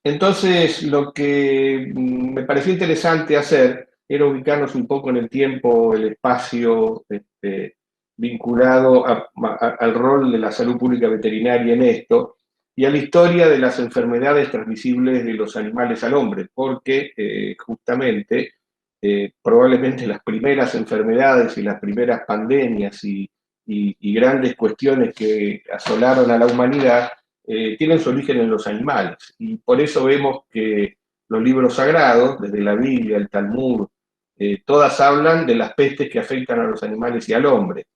Entonces, lo que me pareció interesante hacer era ubicarnos un poco en el tiempo, el espacio, vinculado al rol de la salud pública veterinaria en esto y a la historia de las enfermedades transmisibles de los animales al hombre, porque justamente probablemente las primeras enfermedades y las primeras pandemias y grandes cuestiones que asolaron a la humanidad tienen su origen en los animales. Y por eso vemos que los libros sagrados, desde la Biblia, el Talmud, todas hablan de las pestes que afectan a los animales y al hombre.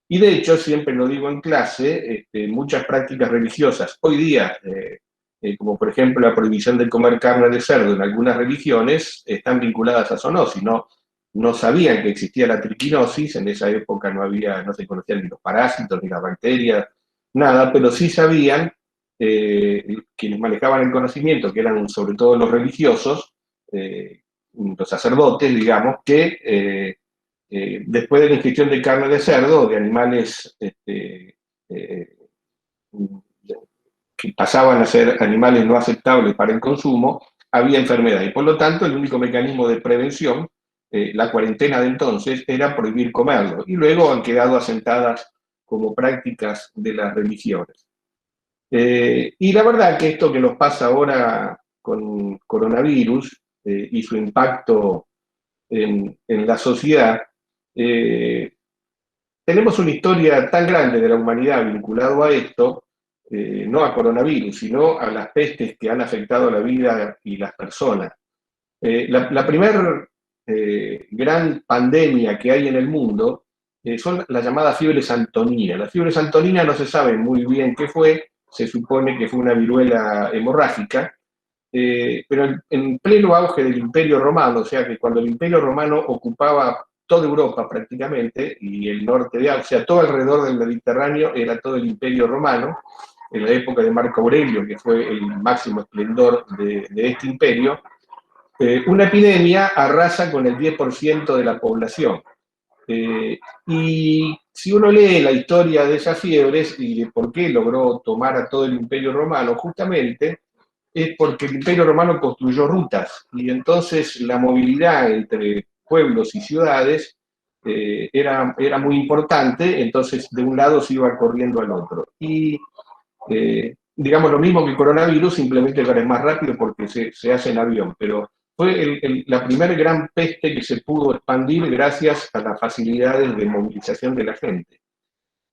Y de hecho, siempre lo digo en clase, muchas prácticas religiosas hoy día, como por ejemplo la prohibición de comer carne de cerdo en algunas religiones, están vinculadas a zoonosis. No sabían que existía la triquinosis, en esa época no se conocían ni los parásitos, ni las bacterias, nada, pero sí sabían quienes manejaban el conocimiento, que eran sobre todo los religiosos, los sacerdotes, digamos, que después de la ingestión de carne de cerdo, de animales eh, que pasaban a ser animales no aceptables para el consumo, había enfermedad. Y por lo tanto, el único mecanismo de prevención, la cuarentena de entonces, era prohibir comerlo. Y luego han quedado asentadas como prácticas de las religiones. Y la verdad que esto que nos pasa ahora con coronavirus y su impacto en la sociedad, eh, tenemos una historia tan grande de la humanidad vinculado a esto, no a coronavirus, sino a las pestes que han afectado la vida y las personas. La primera gran pandemia que hay en el mundo son las llamadas fiebres antoninas. La fiebre antonina no se sabe muy bien qué fue, se supone que fue una viruela hemorrágica, pero en pleno auge del Imperio Romano, o sea que cuando el Imperio Romano ocupaba toda Europa prácticamente, y el norte de África, o sea, todo alrededor del Mediterráneo era todo el Imperio Romano, en la época de Marco Aurelio, que fue el máximo esplendor de este imperio, una epidemia arrasa con el 10% de la población. Y si uno lee la historia de esas fiebres y de por qué logró tomar a todo el Imperio Romano, justamente es porque el Imperio Romano construyó rutas y entonces la movilidad entre pueblos y ciudades era muy importante, entonces de un lado se iba corriendo al otro. Y digamos lo mismo que el coronavirus, simplemente ahora es más rápido porque se hace en avión, pero fue la primera gran peste que se pudo expandir gracias a las facilidades de movilización de la gente.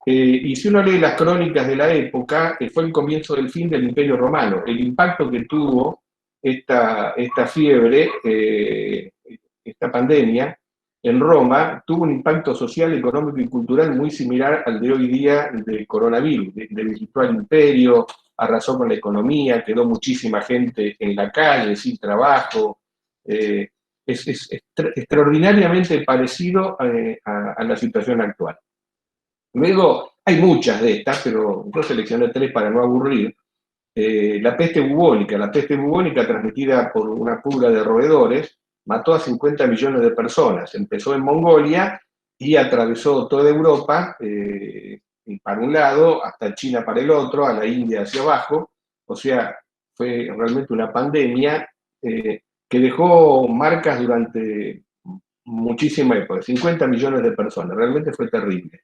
Y si uno lee las crónicas de la época, fue el comienzo del fin del Imperio Romano. El impacto que tuvo esta fiebre, esta pandemia, en Roma, tuvo un impacto social, económico y cultural muy similar al de hoy día del coronavirus. Debilitó al imperio, arrasó con la economía, quedó muchísima gente en la calle, sin trabajo. Eh, es extraordinariamente parecido a la situación actual. Luego, hay muchas de estas, pero yo seleccioné tres para no aburrir. La peste bubónica. La peste bubónica, transmitida por una pulga de roedores, mató a 50 millones de personas. Empezó en Mongolia y atravesó toda Europa, para un lado, hasta China para el otro, a la India hacia abajo. O sea, fue realmente una pandemia que dejó marcas durante muchísima época, 50 millones de personas. Realmente fue terrible.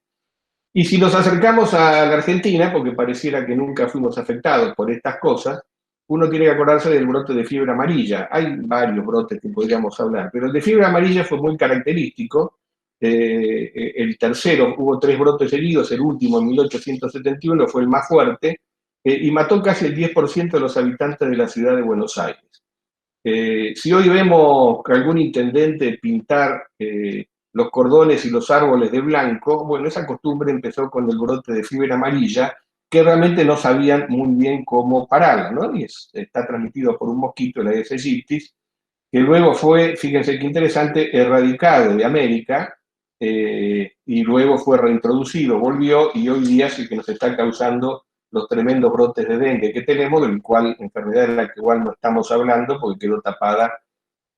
Y si nos acercamos a la Argentina, porque pareciera que nunca fuimos afectados por estas cosas, uno tiene que acordarse del brote de fiebre amarilla. Hay varios brotes que podríamos hablar, pero el de fiebre amarilla fue muy característico. El tercero, hubo tres brotes seguidos, el último en 1871 fue el más fuerte, y mató casi el 10% de los habitantes de la ciudad de Buenos Aires. Si hoy vemos que algún intendente pintar los cordones y los árboles de blanco, bueno, esa costumbre empezó con el brote de fiebre amarilla, que realmente no sabían muy bien cómo pararla, ¿no? Y está transmitido por un mosquito, la Aedes aegypti, que luego fue, fíjense qué interesante, erradicado de América, y luego fue reintroducido, volvió, y hoy día es el que nos está causando los tremendos brotes de dengue que tenemos, del cual, enfermedad de la que igual no estamos hablando porque quedó tapada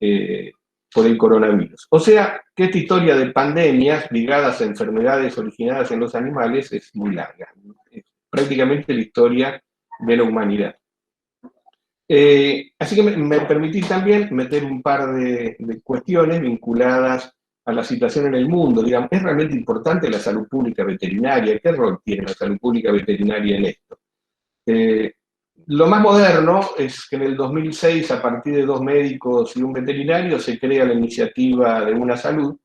eh, por el coronavirus. O sea, que esta historia de pandemias ligadas a enfermedades originadas en los animales es muy larga. Es prácticamente la historia de la humanidad. Así que me permití también meter un par de cuestiones vinculadas a la situación en el mundo. Digamos, ¿es realmente importante la salud pública veterinaria? ¿Qué rol tiene la salud pública veterinaria en esto? Eh, lo más moderno es que en el 2006, a partir de 2 médicos y un veterinario, se crea la iniciativa de Una Salud,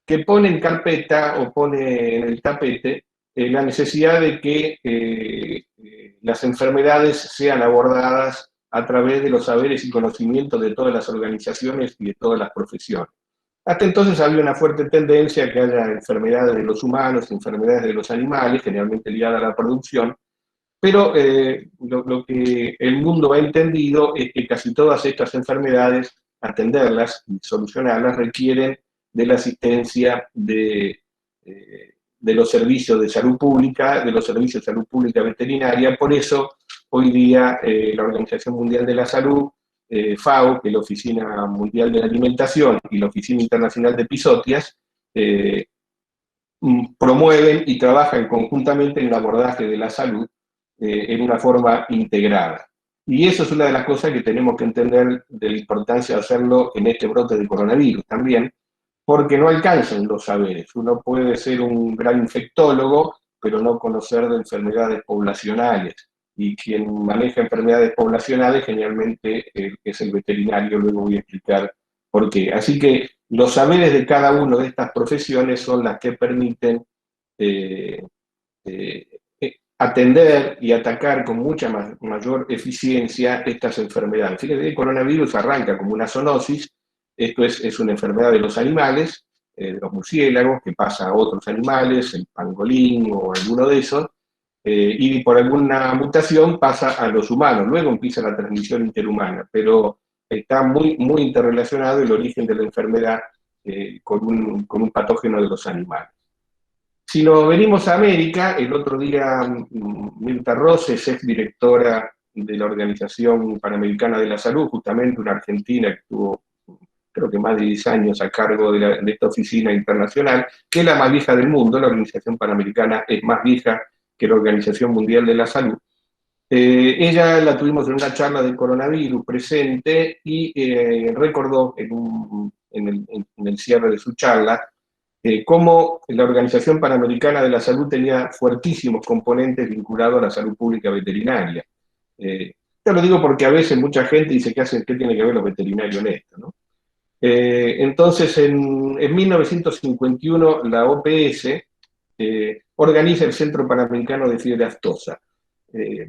que pone en carpeta o pone en el tapete la necesidad de que las enfermedades sean abordadas a través de los saberes y conocimientos de todas las organizaciones y de todas las profesiones. Hasta entonces había una fuerte tendencia a que haya enfermedades de los humanos, enfermedades de los animales, generalmente ligadas a la producción, pero lo que el mundo ha entendido es que casi todas estas enfermedades, atenderlas y solucionarlas, requieren de la asistencia de los servicios de salud pública, de los servicios de salud pública veterinaria. Por eso, hoy día, la Organización Mundial de la Salud, FAO, que es la Oficina Mundial de la Alimentación, y la Oficina Internacional de Episodias, promueven y trabajan conjuntamente en el abordaje de la salud en una forma integrada. Y eso es una de las cosas que tenemos que entender de la importancia de hacerlo en este brote de coronavirus también, porque no alcanzan los saberes. Uno puede ser un gran infectólogo, pero no conocer de enfermedades poblacionales. Y quien maneja enfermedades poblacionales generalmente es el veterinario, luego voy a explicar por qué. Así que los saberes de cada una de estas profesiones son las que permiten eh, eh, atender y atacar con mucha mayor eficiencia estas enfermedades. Fíjense que el coronavirus arranca como una zoonosis. Esto es una enfermedad de los animales, de los murciélagos, que pasa a otros animales, el pangolín o alguno de esos, y por alguna mutación pasa a los humanos. Luego empieza la transmisión interhumana, pero está muy interrelacionado el origen de la enfermedad con un patógeno de los animales. Si nos venimos a América, el otro día Mirta Roses, ex directora de la Organización Panamericana de la Salud, justamente una argentina que estuvo creo que más de 10 años a cargo de esta oficina internacional, que es la más vieja del mundo. La Organización Panamericana es más vieja que la Organización Mundial de la Salud. Ella la tuvimos en una charla del coronavirus presente y recordó en el cierre de su charla cómo la Organización Panamericana de la Salud tenía fuertísimos componentes vinculados a la salud pública veterinaria. Te lo digo porque a veces mucha gente dice, ¿qué tiene que ver los veterinarios en esto? ¿No? Entonces, en 1951, la OPS organiza el Centro Panamericano de Fiebre Aftosa.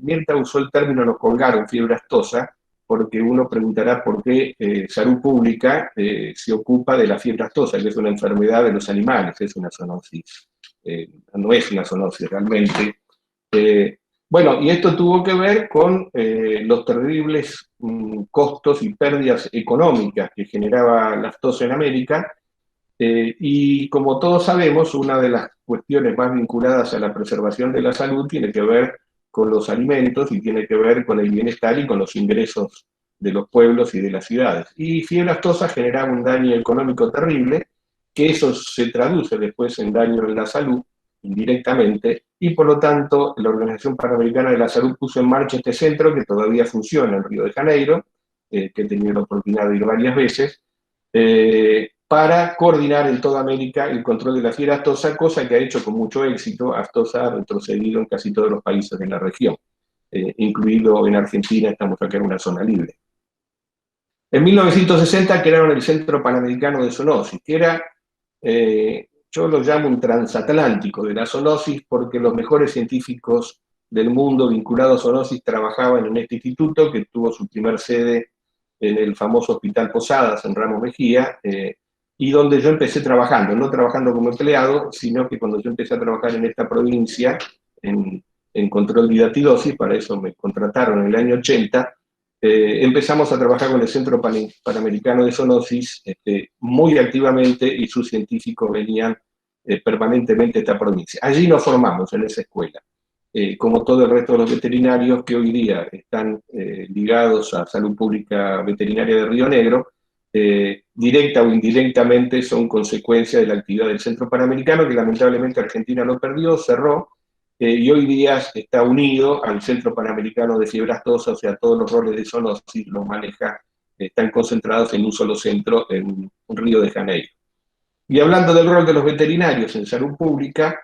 Mirta usó el término "nos colgaron fiebre aftosa", porque uno preguntará por qué Salud Pública se ocupa de la fiebre aftosa, que es una enfermedad de los animales, es una zoonosis. No es una zoonosis realmente. Bueno, y esto tuvo que ver con los terribles costos y pérdidas económicas que generaba la aftosa en América. Y como todos sabemos, una de las cuestiones más vinculadas a la preservación de la salud tiene que ver con los alimentos y tiene que ver con el bienestar y con los ingresos de los pueblos y de las ciudades. Y fiebre aftosa generaba un daño económico terrible, que eso se traduce después en daño en la salud, indirectamente, y por lo tanto la Organización Panamericana de la Salud puso en marcha este centro que todavía funciona en Río de Janeiro, que he tenido la oportunidad de ir varias veces, para coordinar en toda América el control de la fiebre aftosa, cosa que ha hecho con mucho éxito. Aftosa ha retrocedido en casi todos los países de la región, incluido en Argentina, estamos acá en una zona libre. En 1960 crearon el Centro Panamericano de Zoonosis, que era, yo lo llamo un transatlántico de la zoonosis, porque los mejores científicos del mundo vinculados a zoonosis trabajaban en este instituto, que tuvo su primer sede en el famoso Hospital Posadas, en Ramos Mejía, y donde yo empecé trabajando, no trabajando como empleado, sino que cuando yo empecé a trabajar en esta provincia, en control de hidatidosis, para eso me contrataron en el año 80, empezamos a trabajar con el Centro Panamericano de Zoonosis muy activamente, y sus científicos venían permanentemente a esta provincia. Allí nos formamos, en esa escuela. Como todo el resto de los veterinarios que hoy día están ligados a Salud Pública Veterinaria de Río Negro, directa o indirectamente son consecuencia de la actividad del Centro Panamericano, que lamentablemente Argentina lo perdió, cerró, y hoy día está unido al Centro Panamericano de Fiebre Aftosa, o sea, todos los roles de zoonosis los maneja, están concentrados en un solo centro en Río de Janeiro. Y hablando del rol de los veterinarios en salud pública,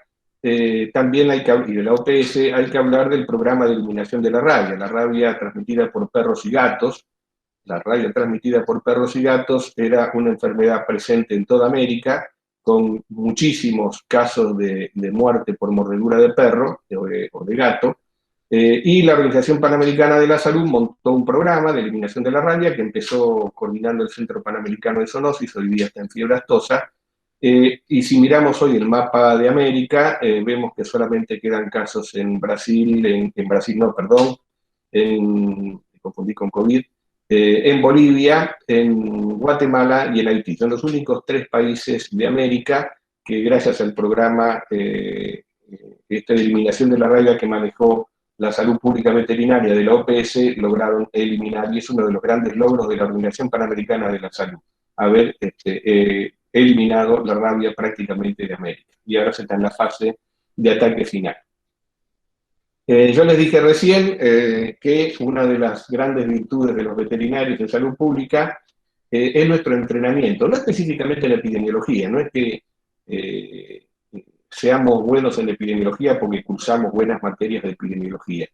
también hay que, y de la OPS, hay que hablar del programa de eliminación de la rabia transmitida por perros y gatos. La rabia transmitida por perros y gatos era una enfermedad presente en toda América, con muchísimos casos de muerte por mordedura de perro o de gato, y la Organización Panamericana de la Salud montó un programa de eliminación de la rabia que empezó coordinando el Centro Panamericano de Zoonosis, hoy día está en fiebre aftosa, y si miramos hoy el mapa de América, vemos que solamente quedan casos en Brasil, en Brasil no, perdón, me confundí con COVID, en Bolivia, en Guatemala y en Haití. Son los únicos 3 países de América que gracias al programa de eliminación de la rabia que manejó la salud pública veterinaria de la OPS lograron eliminar, y es uno de los grandes logros de la Organización Panamericana de la Salud, haber eliminado la rabia prácticamente de América. Y ahora se está en la fase de ataque final. Yo les dije recién que una de las grandes virtudes de los veterinarios de salud pública es nuestro entrenamiento, no específicamente en epidemiología, no es que seamos buenos en epidemiología porque cursamos buenas materias de epidemiología,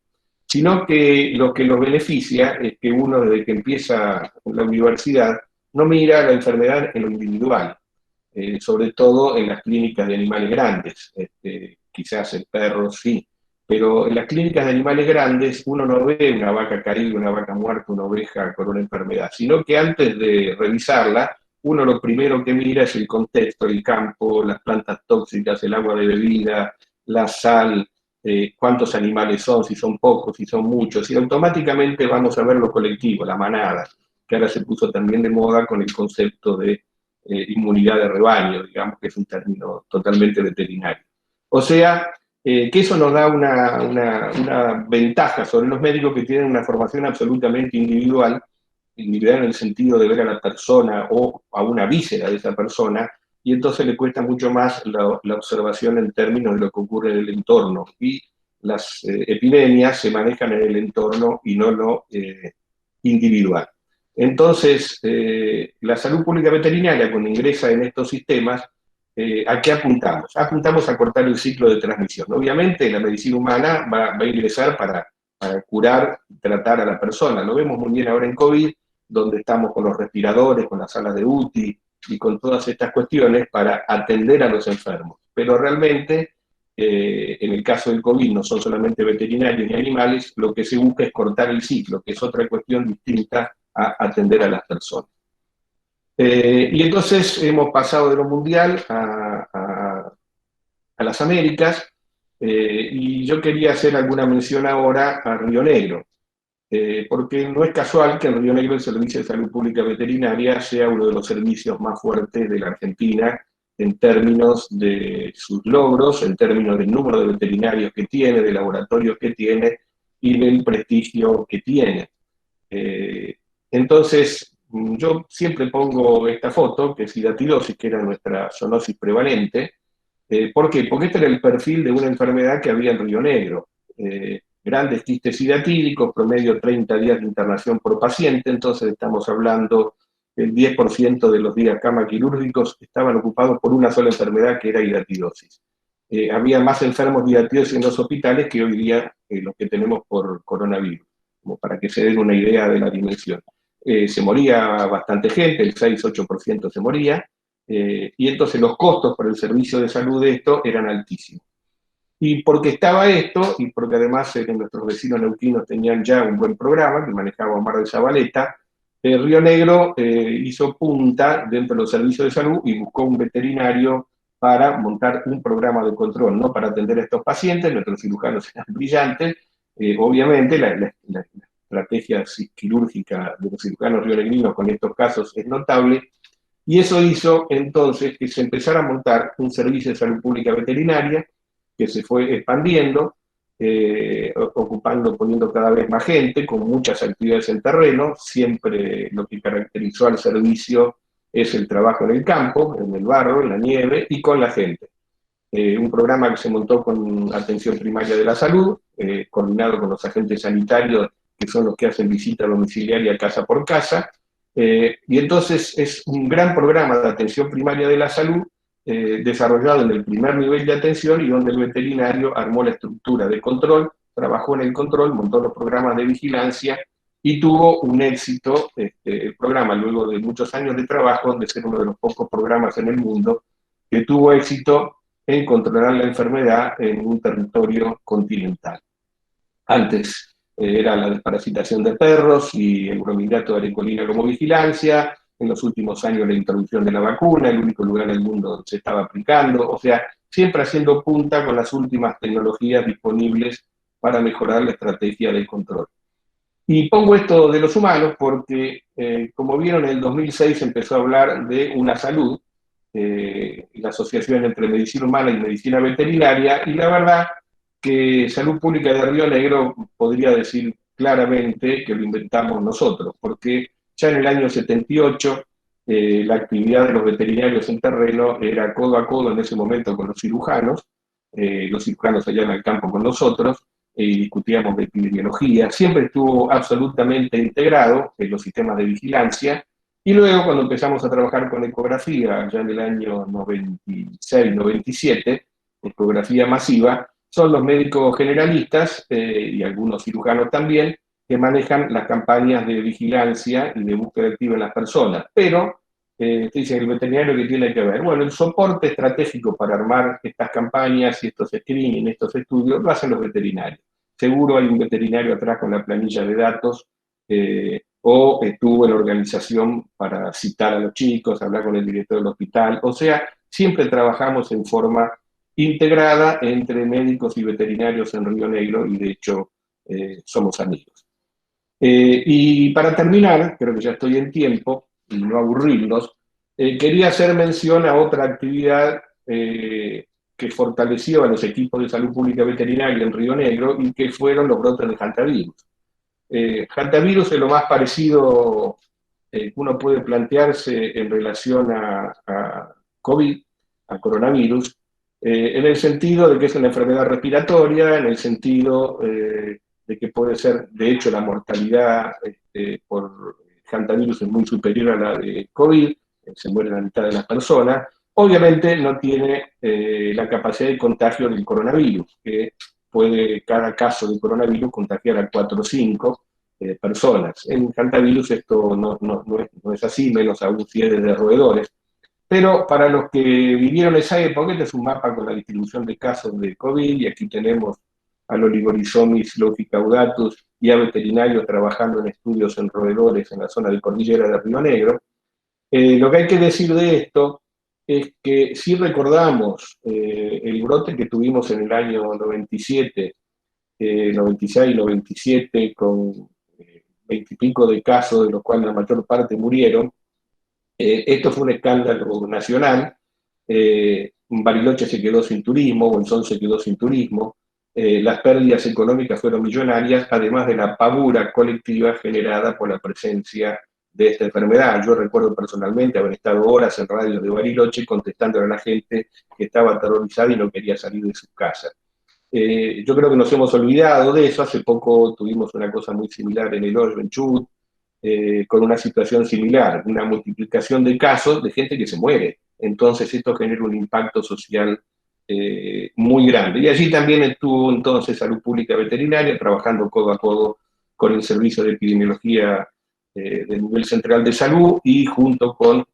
sino que lo que los beneficia es que uno desde que empieza en la universidad no mira la enfermedad en lo individual, sobre todo en las clínicas de animales grandes, quizás en perros sí, pero en las clínicas de animales grandes uno no ve una vaca caída, una vaca muerta, una oveja con una enfermedad, sino que antes de revisarla, uno lo primero que mira es el contexto, el campo, las plantas tóxicas, el agua de bebida, la sal, cuántos animales son, si son pocos, si son muchos, y automáticamente vamos a ver lo colectivo, la manada, que ahora se puso también de moda con el concepto de inmunidad de rebaño, digamos que es un término totalmente veterinario. O sea, que eso nos da una ventaja sobre los médicos que tienen una formación absolutamente individual, individual en el sentido de ver a la persona o a una víscera de esa persona, y entonces le cuesta mucho más la observación en términos de lo que ocurre en el entorno. Y las epidemias se manejan en el entorno y no lo individual. Entonces, la salud pública veterinaria, cuando ingresa en estos sistemas, ¿a qué apuntamos? Apuntamos a cortar el ciclo de transmisión. Obviamente, la medicina humana va a ingresar para curar y tratar a la persona. Lo vemos muy bien ahora en COVID, donde estamos con los respiradores, con las salas de UTI y con todas estas cuestiones para atender a los enfermos. Pero realmente, en el caso del COVID, no son solamente veterinarios ni animales, lo que se busca es cortar el ciclo, que es otra cuestión distinta a atender a las personas. Y entonces hemos pasado de lo mundial a las Américas, y yo quería hacer alguna mención ahora a Río Negro, porque no es casual que en Río Negro el Servicio de Salud Pública Veterinaria sea uno de los servicios más fuertes de la Argentina en términos de sus logros, en términos del número de veterinarios que tiene, de laboratorios que tiene y del prestigio que tiene. Entonces, yo siempre pongo esta foto, que es hidatidosis, que era nuestra zoonosis prevalente. ¿Por qué? Porque este era el perfil de una enfermedad que había en Río Negro. Grandes quistes hidatídicos, promedio 30 días de internación por paciente, entonces estamos hablando del 10% de los días cama quirúrgicos estaban ocupados por una sola enfermedad que era hidatidosis. Había más enfermos de hidatidosis en los hospitales que hoy día los que tenemos por coronavirus, como para que se den una idea de la dimensión. Se moría bastante gente, el 6-8% se moría, y entonces los costos para el servicio de salud de esto eran altísimos. Y porque estaba esto, y porque además nuestros vecinos neuquinos tenían ya un buen programa que manejaba Omar de Zabaleta, Río Negro hizo punta dentro de los servicios de salud y buscó un veterinario para montar un programa de control, no para atender a estos pacientes. Nuestros cirujanos eran brillantes, obviamente la estrategia quirúrgica de los cirujanos rionegrinos con estos casos es notable, y eso hizo entonces que se empezara a montar un servicio de salud pública veterinaria que se fue expandiendo, poniendo cada vez más gente, con muchas actividades en terreno. Siempre lo que caracterizó al servicio es el trabajo en el campo, en el barro, en la nieve y con la gente. un programa que se montó con atención primaria de la salud, coordinado con los agentes sanitarios, que son los que hacen visita domiciliaria casa por casa, y entonces es un gran programa de atención primaria de la salud, desarrollado en el primer nivel de atención y donde el veterinario armó la estructura de control, trabajó en el control, montó los programas de vigilancia y tuvo un éxito, el programa, luego de muchos años de trabajo, de ser uno de los pocos programas en el mundo que tuvo éxito en controlar la enfermedad en un territorio continental. Antes era la desparasitación de perros y el bromidato de arecolina como vigilancia, en los últimos años la introducción de la vacuna, el único lugar en el mundo donde se estaba aplicando, o sea, siempre haciendo punta con las últimas tecnologías disponibles para mejorar la estrategia del control. Y pongo esto de los humanos porque, como vieron, en el 2006 empezó a hablar de una salud, la asociación entre medicina humana y medicina veterinaria, y la verdad que Salud Pública de Río Negro podría decir claramente que lo inventamos nosotros, porque ya en el año 78 la actividad de los veterinarios en terreno era codo a codo en ese momento con los cirujanos allá en el campo con nosotros, y discutíamos de epidemiología, siempre estuvo absolutamente integrado en los sistemas de vigilancia, y luego cuando empezamos a trabajar con ecografía, ya en el año 96-97, ecografía masiva, son los médicos generalistas y algunos cirujanos también, que manejan las campañas de vigilancia y de búsqueda activa en las personas. Pero, dicen el veterinario que tiene que ver. Bueno, el soporte estratégico para armar estas campañas y estos screening, estos estudios, lo hacen los veterinarios. Seguro hay un veterinario atrás con la planilla de datos, o estuvo en la organización para citar a los chicos, hablar con el director del hospital. O sea, siempre trabajamos en forma integrada entre médicos y veterinarios en Río Negro, y de hecho somos amigos. Y para terminar, creo que ya estoy en tiempo, y no aburrirlos, quería hacer mención a otra actividad que fortaleció a los equipos de salud pública veterinaria en Río Negro, y que fueron los brotes de hantavirus. Hantavirus es lo más parecido que uno puede plantearse en relación a COVID, a coronavirus, en el sentido de que es una enfermedad respiratoria, en el sentido de que puede ser, de hecho, la mortalidad por hantavirus es muy superior a la de COVID, se muere la mitad de las personas. Obviamente no tiene la capacidad de contagio del coronavirus, que puede cada caso de coronavirus contagiar a 4 o 5 personas. En hantavirus esto no es así, menos aún si es de roedores. Pero para los que vivieron esa época, este es un mapa con la distribución de casos de COVID, y aquí tenemos al Oligorhizomis longicaudatus y a veterinarios trabajando en estudios en roedores en la zona de cordillera de Río Negro. Lo que hay que decir de esto es que si recordamos el brote que tuvimos en el año 97, 96, 97, con 20 y pico de casos, de los cuales la mayor parte murieron. Esto fue un escándalo nacional. Bariloche se quedó sin turismo, Bolsón se quedó sin turismo. Las pérdidas económicas fueron millonarias, además de la pavura colectiva generada por la presencia de esta enfermedad. Yo recuerdo personalmente haber estado horas en radios de Bariloche contestando a la gente que estaba aterrorizada y no quería salir de sus casas. Yo creo que nos hemos olvidado de eso. Hace poco tuvimos una cosa muy similar en el Hoyo, en Chubut, con una situación similar, una multiplicación de casos de gente que se muere. Entonces esto genera un impacto social muy grande. Y allí también estuvo entonces Salud Pública Veterinaria, trabajando codo a codo con el Servicio de Epidemiología del nivel central de salud, y junto con,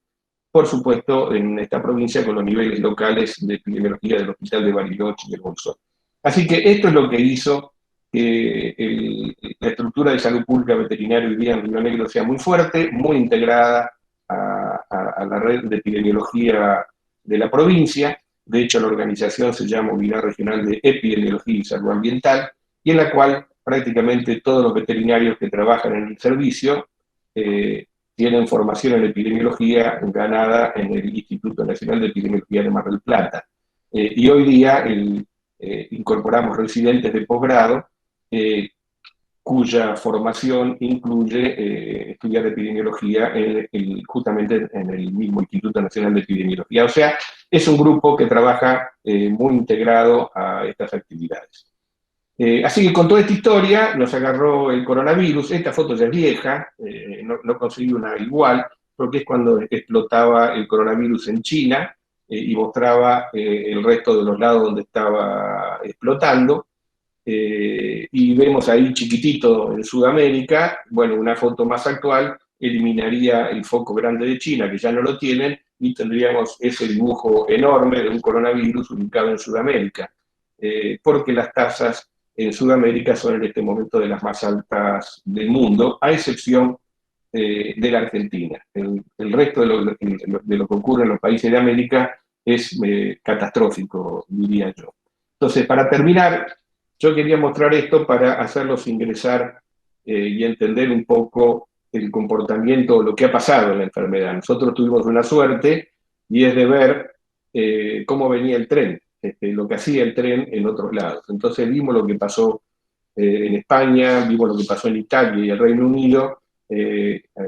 por supuesto, en esta provincia, con los niveles locales de epidemiología del Hospital de Bariloche y del Bolsón. Así que esto es lo que hizo que la estructura de salud pública veterinaria hoy día en Río Negro sea muy fuerte, muy integrada a la red de epidemiología de la provincia. De hecho, la organización se llama Unidad Regional de Epidemiología y Salud Ambiental, y en la cual prácticamente todos los veterinarios que trabajan en el servicio tienen formación en epidemiología ganada en el Instituto Nacional de Epidemiología de Mar del Plata. Y hoy día incorporamos residentes de posgrado cuya formación incluye estudiar epidemiología justamente en el mismo Instituto Nacional de Epidemiología. O sea, es un grupo que trabaja muy integrado a estas actividades. Así que con toda esta historia nos agarró el coronavirus. Esta foto ya es vieja, no conseguí una igual, porque es cuando explotaba el coronavirus en China y mostraba el resto de los lados donde estaba explotando. Y vemos ahí chiquitito en Sudamérica, bueno, una foto más actual eliminaría el foco grande de China, que ya no lo tienen, y tendríamos ese dibujo enorme de un coronavirus ubicado en Sudamérica, porque las tasas en Sudamérica son en este momento de las más altas del mundo, a excepción de la Argentina. El resto de lo que ocurre en los países de América es catastrófico, diría yo. Entonces, para terminar, yo quería mostrar esto para hacerlos ingresar y entender un poco el comportamiento, lo que ha pasado en la enfermedad. Nosotros tuvimos una suerte y es de ver cómo venía el tren, lo que hacía el tren en otros lados. Entonces vimos lo que pasó en España, vimos lo que pasó en Italia y el Reino Unido.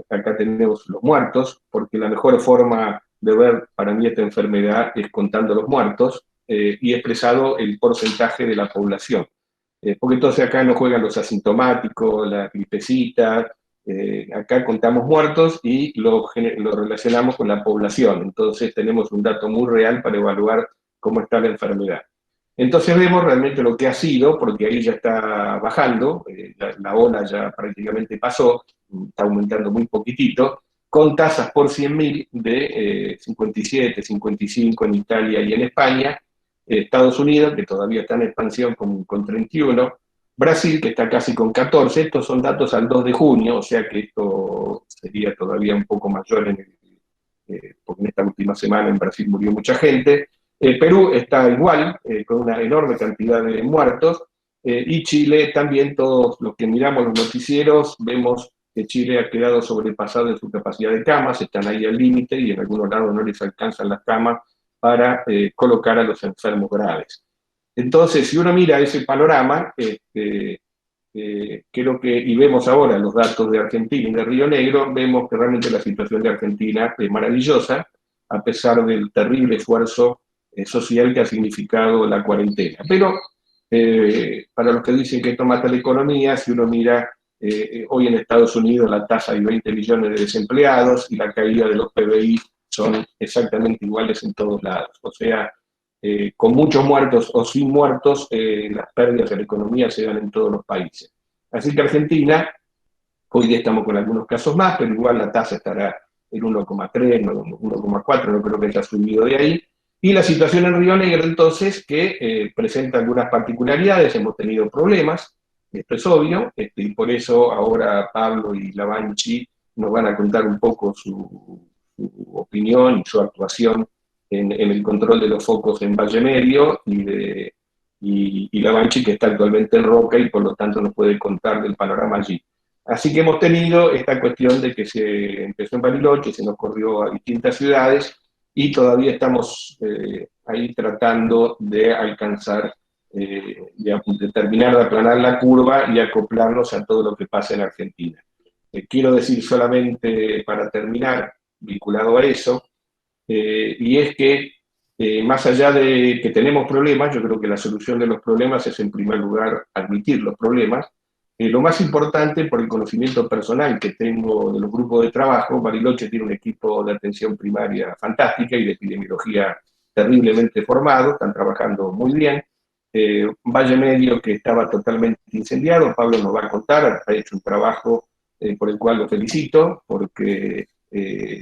Acá tenemos los muertos, porque la mejor forma de ver para mí esta enfermedad es contando los muertos y expresado el porcentaje de la población. Porque entonces acá no juegan los asintomáticos, la gripecita, acá contamos muertos y lo relacionamos con la población. Entonces tenemos un dato muy real para evaluar cómo está la enfermedad. Entonces vemos realmente lo que ha sido, porque ahí ya está bajando, la ola ya prácticamente pasó, está aumentando muy poquitito, con tasas por 100.000 de 57, 55 en Italia y en España, Estados Unidos, que todavía está en expansión con 31, Brasil, que está casi con 14, estos son datos al 2 de junio, o sea que esto sería todavía un poco mayor porque en esta última semana en Brasil murió mucha gente. Perú está igual, con una enorme cantidad de muertos, y Chile también, todos los que miramos los noticieros, vemos que Chile ha quedado sobrepasado en su capacidad de camas, están ahí al límite y en algunos lados no les alcanzan las camas para colocar a los enfermos graves. Entonces, si uno mira ese panorama, creo que, y vemos ahora los datos de Argentina y de Río Negro, vemos que realmente la situación de Argentina es maravillosa, a pesar del terrible esfuerzo social que ha significado la cuarentena. Pero para los que dicen que esto mata la economía, si uno mira hoy en Estados Unidos la tasa de 20 millones de desempleados y la caída de los PBI son exactamente iguales en todos lados. O sea, con muchos muertos o sin muertos, las pérdidas de la economía se dan en todos los países. Así que Argentina, hoy día estamos con algunos casos más, pero igual la tasa estará en 1,3, 1,4, no creo que haya subido de ahí. Y la situación en Río Negro, entonces, que presenta algunas particularidades, hemos tenido problemas, esto es obvio, y por eso ahora Pablo y Lavanchi nos van a contar un poco su opinión y su actuación en el control de los focos en Valle Medio y Lavanchi, que está actualmente en Roca y por lo tanto nos puede contar del panorama allí. Así que hemos tenido esta cuestión de que se empezó en Bariloche, se nos corrió a distintas ciudades y todavía estamos ahí tratando de alcanzar, de terminar de aplanar la curva y acoplarnos a todo lo que pasa en Argentina. Quiero decir solamente para terminar, vinculado a eso, y es que más allá de que tenemos problemas, yo creo que la solución de los problemas es en primer lugar admitir los problemas. Lo más importante, por el conocimiento personal que tengo de los grupos de trabajo, Bariloche tiene un equipo de atención primaria fantástica y de epidemiología terriblemente formado, están trabajando muy bien. Valle Medio, que estaba totalmente incendiado, Pablo nos va a contar, ha hecho un trabajo por el cual lo felicito, porque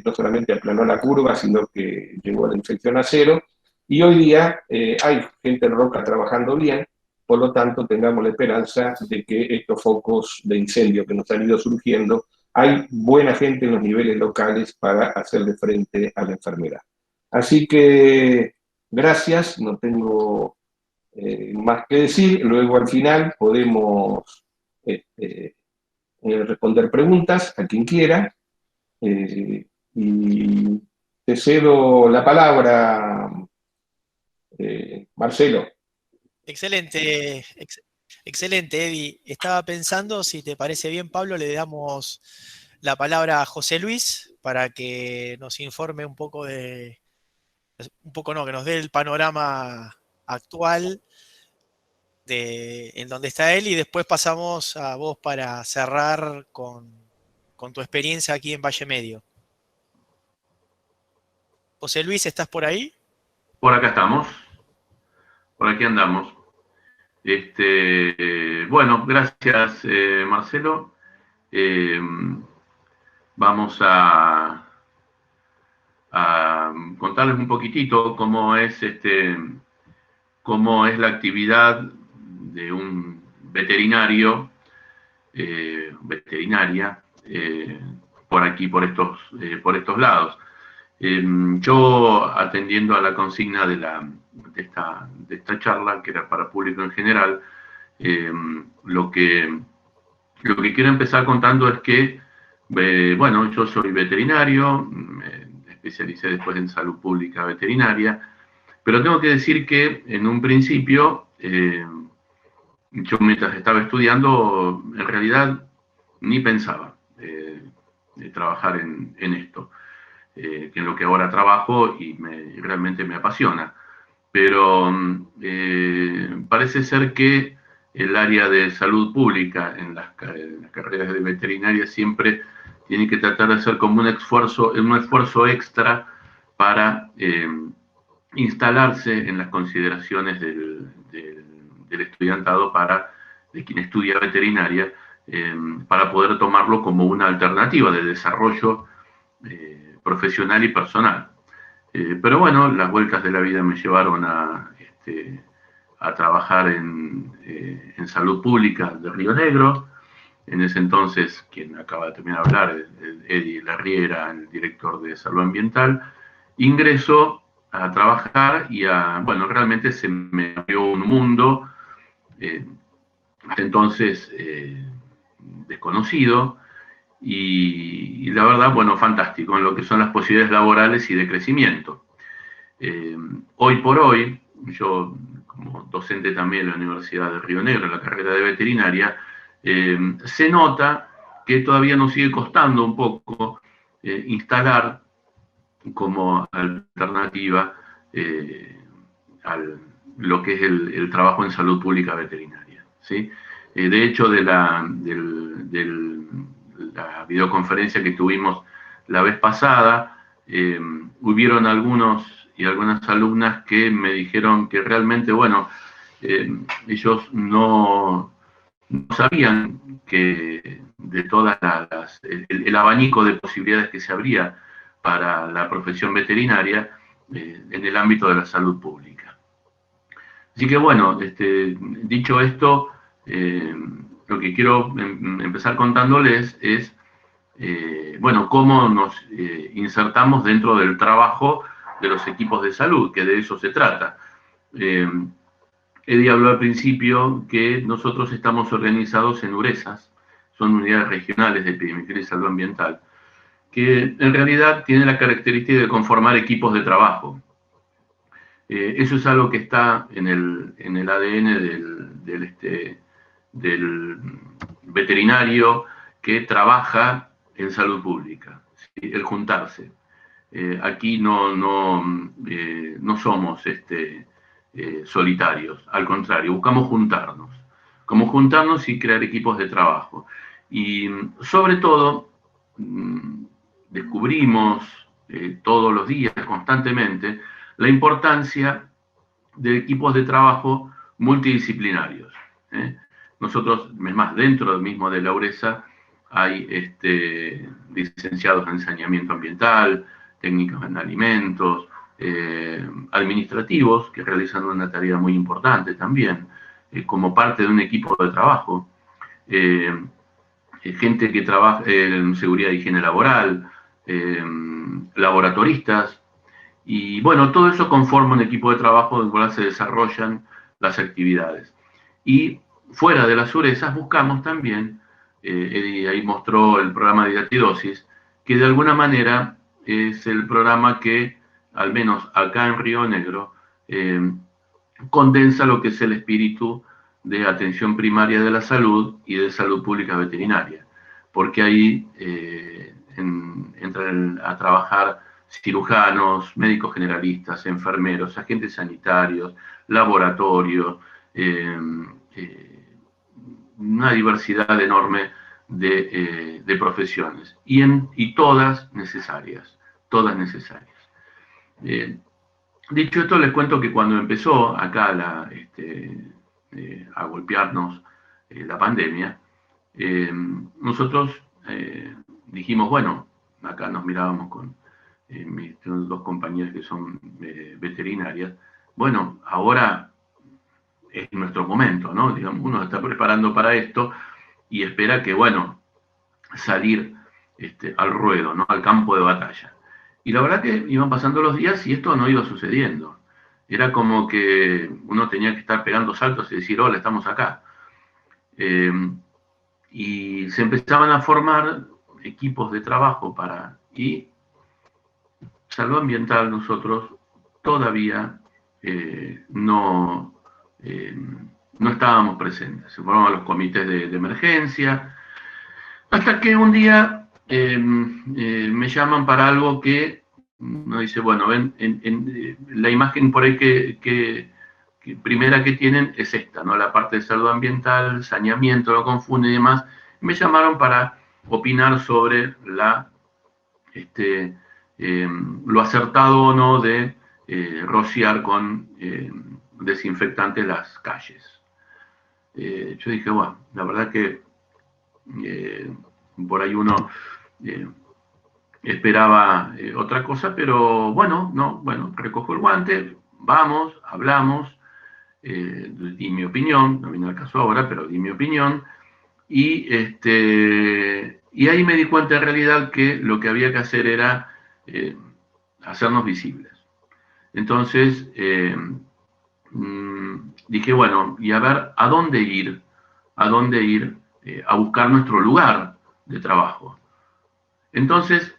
no solamente aplanó la curva, sino que llegó a la infección a cero. Y hoy día hay gente en Roca trabajando bien, por lo tanto tengamos la esperanza de que estos focos de incendio que nos han ido surgiendo, hay buena gente en los niveles locales para hacerle frente a la enfermedad. Así que gracias, no tengo más que decir, luego al final podemos responder preguntas a quien quiera. Y te cedo la palabra, Marcelo. Excelente, Excelente, Eddie. Estaba pensando, si te parece bien, Pablo, le damos la palabra a José Luis para que nos informe un poco no, que nos dé el panorama actual en donde está él y después pasamos a vos para cerrar con tu experiencia aquí en Valle Medio. José Luis, ¿estás por ahí? Por acá estamos, por aquí andamos. Bueno, gracias Marcelo. Eh, Vamos a contarles un poquitito cómo es la actividad de un veterinaria, por aquí, por estos lados. Yo, atendiendo a la consigna de esta charla, que era para público en general, eh, lo, que, lo que quiero empezar contando es que, bueno, yo soy veterinario, me especialicé después en salud pública veterinaria, pero tengo que decir que en un principio, yo mientras estaba estudiando, en realidad ni pensaba de trabajar en esto, que en lo que ahora trabajo y realmente me apasiona. Pero parece ser que el área de salud pública en las carreras de veterinaria siempre tiene que tratar de hacer como un esfuerzo extra para instalarse en las consideraciones del estudiantado, de quien estudia veterinaria, para poder tomarlo como una alternativa de desarrollo profesional y personal. Pero bueno, las vueltas de la vida me llevaron a trabajar en salud pública de Río Negro. En ese entonces, quien acaba de terminar de hablar, Eddie Larriera, el director de salud ambiental, ingresó a trabajar bueno, realmente se me abrió un mundo, eh, hasta entonces desconocido, y la verdad, bueno, fantástico en lo que son las posibilidades laborales y de crecimiento. Hoy por hoy, yo como docente también en la Universidad de Río Negro, en la carrera de veterinaria, se nota que todavía nos sigue costando un poco instalar como alternativa a lo que es el trabajo en salud pública veterinaria. ¿Sí? De hecho, de la videoconferencia que tuvimos la vez pasada, hubieron algunos y algunas alumnas que me dijeron que realmente, bueno, ellos no sabían que de todas el abanico de posibilidades que se abría para la profesión veterinaria en el ámbito de la salud pública. Así que bueno, dicho esto, lo que quiero empezar contándoles es, bueno, cómo nos insertamos dentro del trabajo de los equipos de salud, que de eso se trata. Eddie habló al principio que nosotros estamos organizados en URESAS, son unidades regionales de epidemiología y salud ambiental, que en realidad tienen la característica de conformar equipos de trabajo. Eso es algo que está en el ADN del veterinario que trabaja en salud pública, ¿sí? El juntarse. Aquí no somos solitarios, al contrario, buscamos juntarnos, como juntarnos y crear equipos de trabajo. Y sobre todo, descubrimos todos los días, constantemente, la importancia de equipos de trabajo multidisciplinarios. Nosotros, es más, dentro mismo de la URESA hay licenciados en saneamiento ambiental, técnicos en alimentos, administrativos, que realizan una tarea muy importante también, como parte de un equipo de trabajo, gente que trabaja en seguridad e higiene laboral, laboratoristas, y bueno, todo eso conforma un equipo de trabajo en el cual se desarrollan las actividades. Y fuera de las URESAS buscamos también, Eddie ahí mostró el programa de diatidosis, que de alguna manera es el programa que, al menos acá en Río Negro, condensa lo que es el espíritu de atención primaria de la salud y de salud pública veterinaria, porque ahí entran a trabajar cirujanos, médicos generalistas, enfermeros, agentes sanitarios, laboratorios, una diversidad enorme de profesiones, y todas necesarias, todas necesarias. Dicho esto, les cuento que cuando empezó acá a golpearnos la pandemia, nosotros dijimos, bueno, acá nos mirábamos con mis dos compañeras que son veterinarias, bueno, ahora es nuestro momento, ¿no? Digamos, uno está preparando para esto y espera que, bueno, salir al ruedo, ¿no? Al campo de batalla. Y la verdad que iban pasando los días y esto no iba sucediendo. Era como que uno tenía que estar pegando saltos y decir, hola, estamos acá. Y se empezaban a formar equipos de trabajo y Salud Ambiental nosotros todavía no estábamos presentes. Se formaban los comités de emergencia, hasta que un día me llaman para algo que uno dice, bueno, ven, la imagen por ahí que primera que tienen es esta, ¿no? La parte de salud ambiental, saneamiento, lo confunde y demás. Me llamaron para opinar sobre lo acertado o no de rociar con desinfectante las calles. Yo dije, bueno, la verdad que por ahí uno esperaba otra cosa, pero bueno, recojo el guante, vamos, hablamos, di mi opinión, no viene al caso ahora, pero di mi opinión, y ahí me di cuenta en realidad que lo que había que hacer era hacernos visibles. Entonces dije, bueno, y a ver, ¿a dónde ir a buscar nuestro lugar de trabajo? Entonces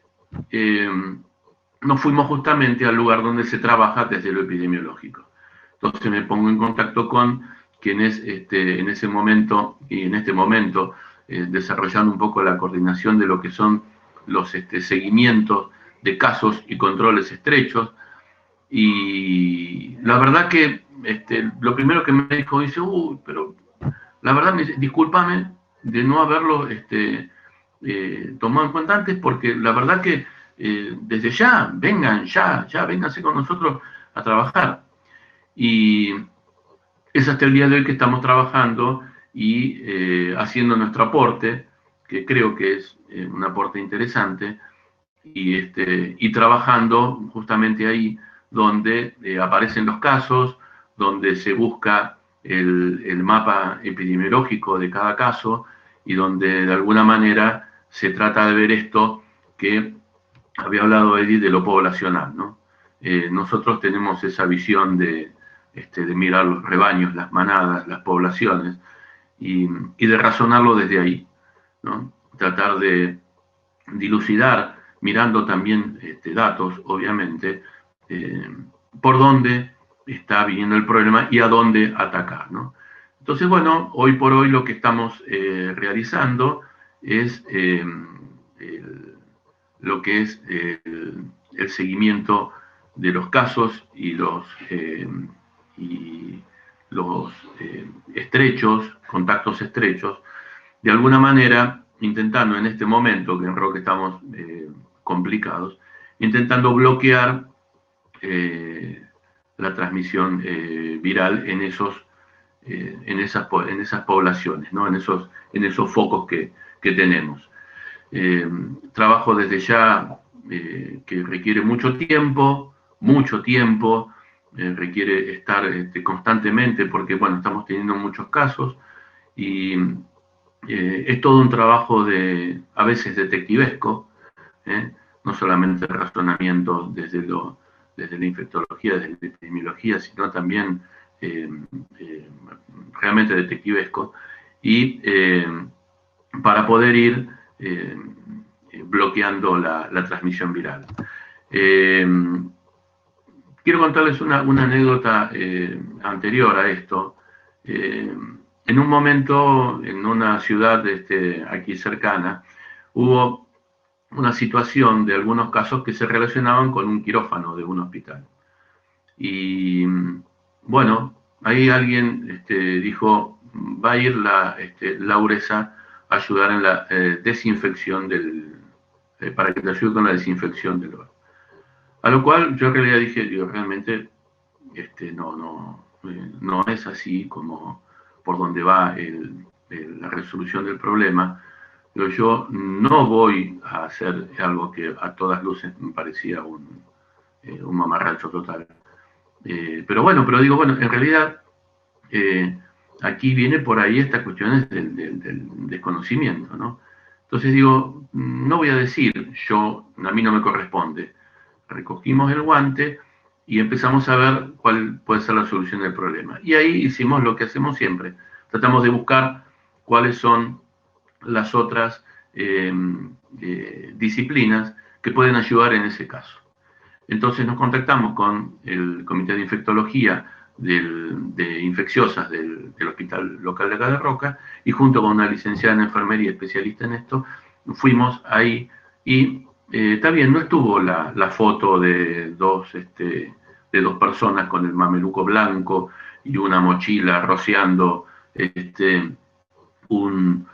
nos fuimos justamente al lugar donde se trabaja desde lo epidemiológico. Entonces me pongo en contacto con quienes en ese momento y en este momento desarrollando un poco la coordinación de lo que son los seguimientos de casos y controles estrechos. Y la verdad que lo primero que me dijo, dice, uy, pero la verdad, discúlpame de no haberlo tomado en cuenta antes, porque la verdad que desde ya, vénganse con nosotros a trabajar. Y es hasta el día de hoy que estamos trabajando y haciendo nuestro aporte, que creo que es un aporte interesante, y trabajando justamente ahí donde aparecen los casos, donde se busca el mapa epidemiológico de cada caso y donde de alguna manera se trata de ver esto que había hablado Edith de lo poblacional, ¿no? Nosotros tenemos esa visión de mirar los rebaños, las manadas, las poblaciones y de razonarlo desde ahí, ¿no? Tratar de dilucidar, mirando también datos, obviamente, por dónde está viniendo el problema y a dónde atacar, ¿no? Entonces, bueno, hoy por hoy lo que estamos realizando es lo que es el seguimiento de los casos y los estrechos, contactos estrechos, de alguna manera intentando en este momento, que en Roque estamos complicados, intentando bloquear la transmisión viral en esas poblaciones, ¿no? en esos focos que tenemos. Trabajo desde ya que requiere mucho tiempo, requiere estar constantemente porque, bueno, estamos teniendo muchos casos y es todo un trabajo a veces detectivesco, no solamente de razonamiento desde la infectología, desde la epidemiología, sino también realmente detectivesco, y para poder ir bloqueando la transmisión viral. Quiero contarles una anécdota anterior a esto. en un momento, en una ciudad aquí cercana, hubo una situación de algunos casos que se relacionaban con un quirófano de un hospital. Y bueno, ahí alguien dijo, va a ir la URESA a ayudar en la desinfección para que te ayude con la desinfección del lugar. A lo cual yo en realidad dije, digo, realmente no es así como por donde va la resolución del problema. Digo, yo no voy a hacer algo que a todas luces me parecía un mamarracho total. Pero digo, bueno, en realidad aquí viene por ahí estas cuestiones del desconocimiento, ¿no? Entonces digo, no voy a decir, a mí no me corresponde. Recogimos el guante y empezamos a ver cuál puede ser la solución del problema. Y ahí hicimos lo que hacemos siempre. Tratamos de buscar cuáles son las otras disciplinas que pueden ayudar en ese caso. Entonces nos contactamos con el Comité de Infectología de Infecciosas del Hospital Local de acá de Roca, y junto con una licenciada en enfermería especialista en esto, fuimos ahí y está bien, no estuvo la foto de dos personas con el mameluco blanco y una mochila rociando un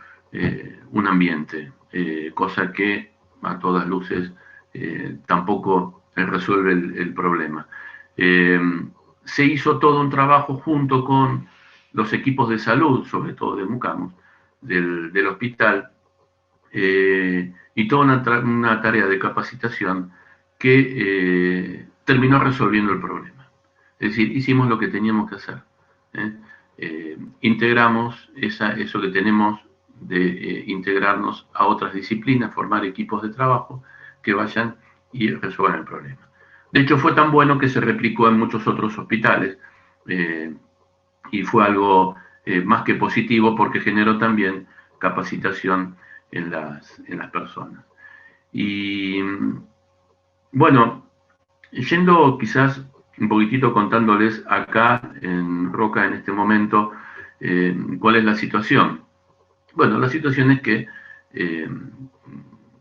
ambiente, cosa que a todas luces tampoco resuelve el problema. Se hizo todo un trabajo junto con los equipos de salud, sobre todo de Mucamos, del hospital, y toda una tarea de capacitación que terminó resolviendo el problema. Es decir, hicimos lo que teníamos que hacer. Integramos eso que tenemos de integrarnos a otras disciplinas, formar equipos de trabajo que vayan y resuelvan el problema. De hecho, fue tan bueno que se replicó en muchos otros hospitales y fue algo más que positivo porque generó también capacitación en las personas. Y bueno, yendo quizás un poquitito contándoles acá en Roca en este momento cuál es la situación. Bueno, la situación es que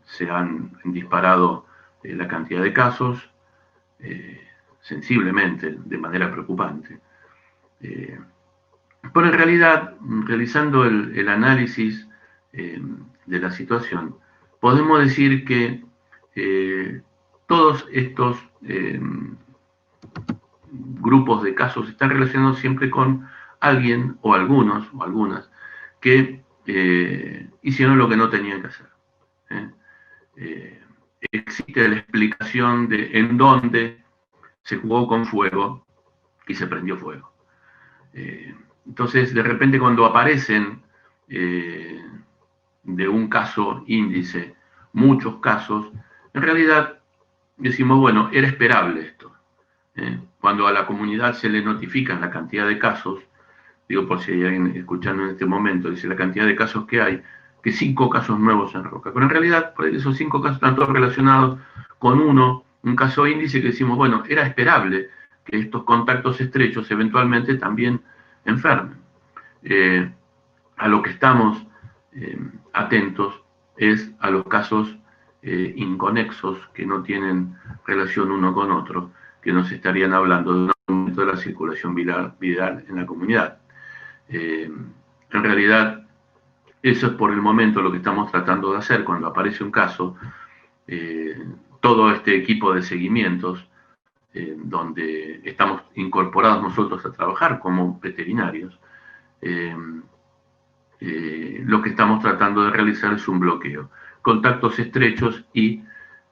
se han disparado la cantidad de casos sensiblemente, de manera preocupante. Pero en realidad, realizando el análisis de la situación, podemos decir que todos estos grupos de casos están relacionados siempre con alguien o algunos o algunas que hicieron lo que no tenían que hacer. Existe la explicación de en dónde se jugó con fuego y se prendió fuego. Entonces, de repente, cuando aparecen de un caso índice muchos casos, en realidad decimos, bueno, era esperable esto. Cuando a la comunidad se le notifican la cantidad de casos, digo por si hay alguien escuchando en este momento, dice la cantidad de casos que hay, que 5 casos nuevos en Roca. Pero en realidad, esos 5 casos están todos relacionados con un caso índice que decimos, bueno, era esperable que estos contactos estrechos eventualmente también enfermen. A lo que estamos atentos es a los casos inconexos que no tienen relación uno con otro, que nos estarían hablando de un aumento de la circulación viral en la comunidad. En realidad, eso es por el momento lo que estamos tratando de hacer cuando aparece un caso. Todo este equipo de seguimientos, donde estamos incorporados nosotros a trabajar como veterinarios, lo que estamos tratando de realizar es un bloqueo. Contactos estrechos y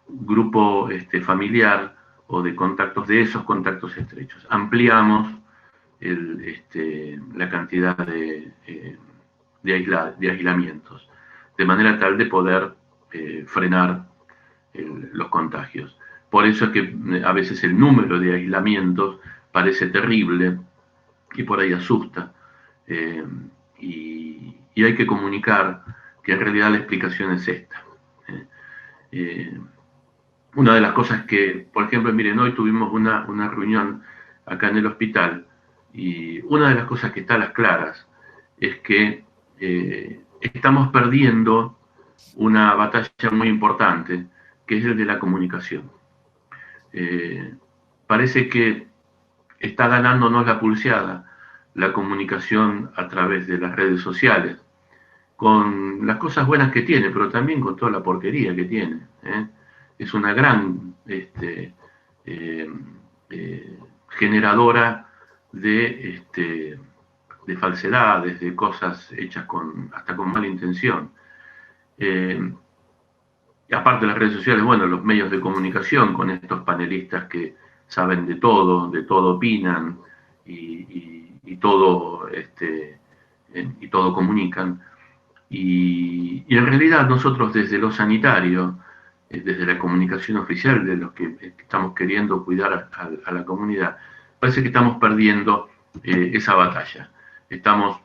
grupo familiar o de contactos de esos contactos estrechos. Ampliamos la cantidad de aislamientos, de manera tal de poder frenar los contagios. Por eso es que a veces el número de aislamientos parece terrible y por ahí asusta. Y hay que comunicar que en realidad la explicación es esta. Una de las cosas que, por ejemplo, miren, hoy tuvimos una reunión acá en el hospital y una de las cosas que está a las claras es que estamos perdiendo una batalla muy importante, que es el de la comunicación. Parece que está ganándonos la pulseada la comunicación a través de las redes sociales, con las cosas buenas que tiene, pero también con toda la porquería que tiene. Es una gran generadora de falsedades, de cosas hechas hasta con mala intención. Y aparte de las redes sociales, bueno, los medios de comunicación, con estos panelistas que saben de todo opinan y todo comunican. Y en realidad nosotros desde lo sanitario, desde la comunicación oficial de los que estamos queriendo cuidar a la comunidad, parece que estamos perdiendo esa batalla. Estamos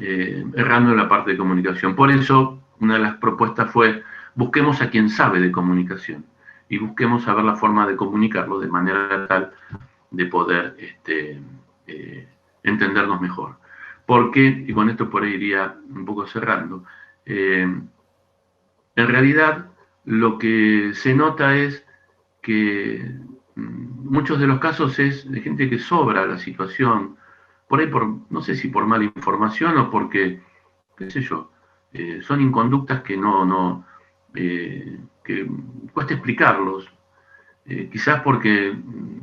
errando en la parte de comunicación. Por eso, una de las propuestas fue: busquemos a quien sabe de comunicación y busquemos saber la forma de comunicarlo de manera tal de poder entendernos mejor. Porque, y con esto por ahí iría un poco cerrando, en realidad lo que se nota es que muchos de los casos es de gente que sobra la situación, por ahí no sé si por mala información o porque, qué sé yo, son inconductas que que cuesta explicarlos, quizás porque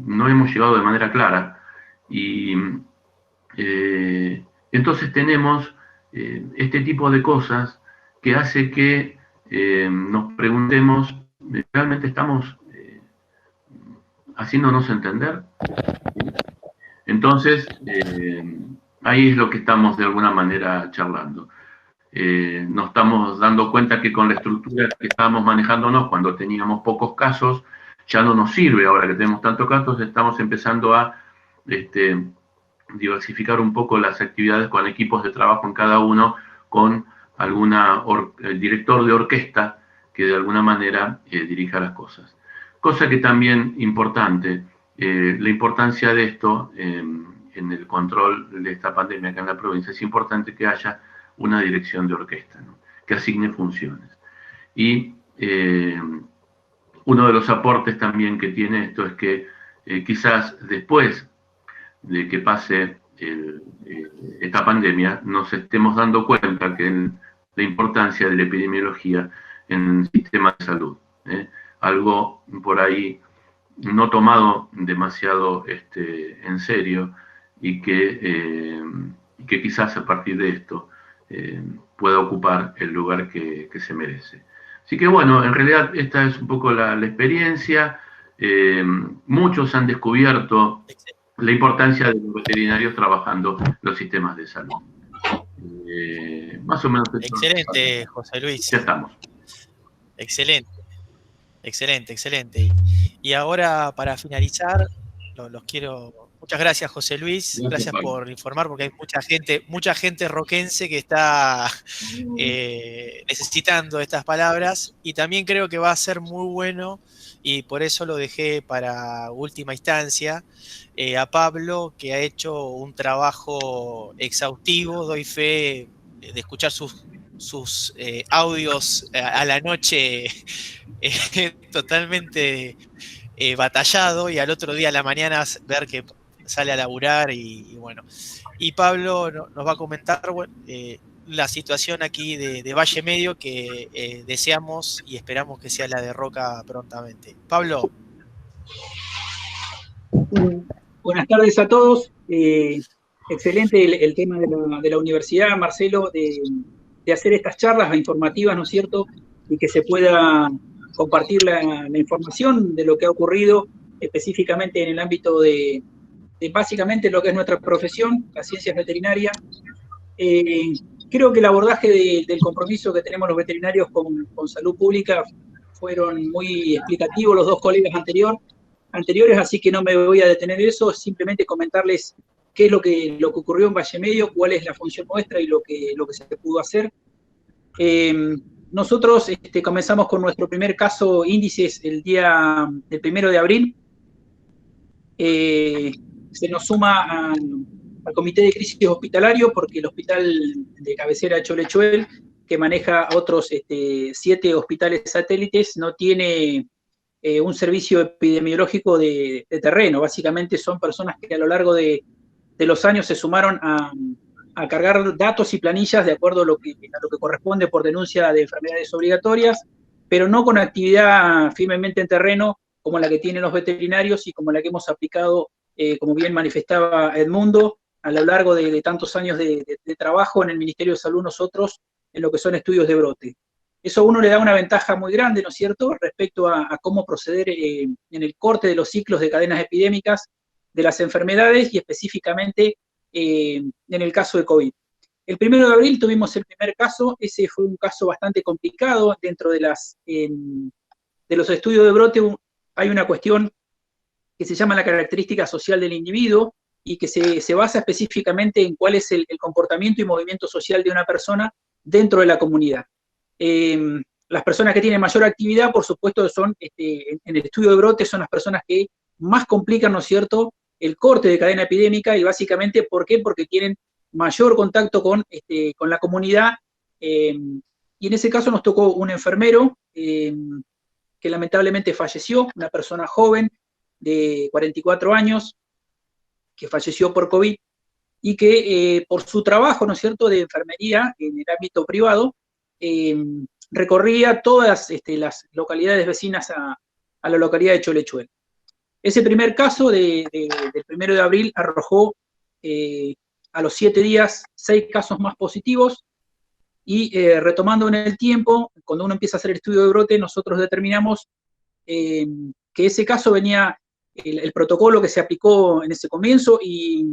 no hemos llegado de manera clara. Y entonces tenemos este tipo de cosas que hace que nos preguntemos, ¿realmente estamos haciéndonos entender? Entonces, ahí es lo que estamos de alguna manera charlando. Nos estamos dando cuenta que con la estructura que estábamos manejándonos cuando teníamos pocos casos, ya no nos sirve. Ahora que tenemos tantos casos, estamos empezando a diversificar un poco las actividades con equipos de trabajo en cada uno, con el director de orquesta que de alguna manera dirija las cosas. Cosa que también importante, la importancia de esto en el control de esta pandemia acá en la provincia, es importante que haya una dirección de orquesta, ¿no?, que asigne funciones. Y uno de los aportes también que tiene esto es que quizás después de que pase esta pandemia, nos estemos dando cuenta que la importancia de la epidemiología en el sistema de salud, algo por ahí no tomado demasiado en serio y que quizás a partir de esto pueda ocupar el lugar que se merece. Así que bueno, en realidad esta es un poco la experiencia. Muchos han descubierto la importancia de los veterinarios trabajando los sistemas de salud. Más o menos. Excelente, José Luis. Ya estamos. Excelente, excelente, excelente. Y ahora, para finalizar, los quiero... Muchas gracias, José Luis. Gracias por informar, porque hay mucha gente roquense que está necesitando estas palabras. Y también creo que va a ser muy bueno, y por eso lo dejé para última instancia, a Pablo, que ha hecho un trabajo exhaustivo. Doy fe de escuchar sus audios a la noche totalmente batallado, y al otro día a la mañana ver que sale a laburar y bueno. Y Pablo nos va a comentar la situación aquí de Valle Medio, que deseamos y esperamos que sea la de Roca prontamente. Pablo. Buenas tardes a todos. Excelente el tema de la universidad, Marcelo, de hacer estas charlas informativas, ¿no es cierto? Y que se pueda compartir la información de lo que ha ocurrido específicamente en el ámbito de básicamente lo que es nuestra profesión, las ciencias veterinarias. Creo que el abordaje del compromiso que tenemos los veterinarios con salud pública fueron muy explicativos los dos colegas anteriores, así que no me voy a detener en eso, simplemente comentarles qué es lo que ocurrió en Valle Medio, cuál es la función nuestra y lo que se pudo hacer. Nosotros comenzamos con nuestro primer caso índices el 1 de abril. Se nos suma al Comité de Crisis Hospitalario, porque el hospital de cabecera de Cholechuel, que maneja otros 7 hospitales satélites, no tiene un servicio epidemiológico de terreno. Básicamente son personas que a lo largo de los años se sumaron a cargar datos y planillas de acuerdo a lo que corresponde por denuncia de enfermedades obligatorias, pero no con actividad firmemente en terreno como la que tienen los veterinarios y como la que hemos aplicado, como bien manifestaba Edmundo, a lo largo de tantos años de trabajo en el Ministerio de Salud nosotros, en lo que son estudios de brote. Eso a uno le da una ventaja muy grande, ¿no es cierto?, respecto a cómo proceder en el corte de los ciclos de cadenas epidémicas de las enfermedades y específicamente en el caso de COVID. El 1 de abril tuvimos el primer caso, ese fue un caso bastante complicado. Dentro de los estudios de brote hay una cuestión que se llama la característica social del individuo y que se basa específicamente en cuál es el comportamiento y movimiento social de una persona dentro de la comunidad. Las personas que tienen mayor actividad, por supuesto, son, en el estudio de brote, son las personas que más complican, ¿no es cierto?, el corte de cadena epidémica, y básicamente, ¿por qué? Porque tienen mayor contacto con la comunidad, y en ese caso nos tocó un enfermero que lamentablemente falleció, una persona joven de 44 años, que falleció por COVID, y que por su trabajo, ¿no es cierto?, de enfermería en el ámbito privado, recorría todas las localidades vecinas a la localidad de Cholechuel. Ese primer caso del 1 de abril arrojó a los 7 días 6 casos más positivos, y retomando en el tiempo, cuando uno empieza a hacer el estudio de brote, nosotros determinamos que ese caso venía, el protocolo que se aplicó en ese comienzo y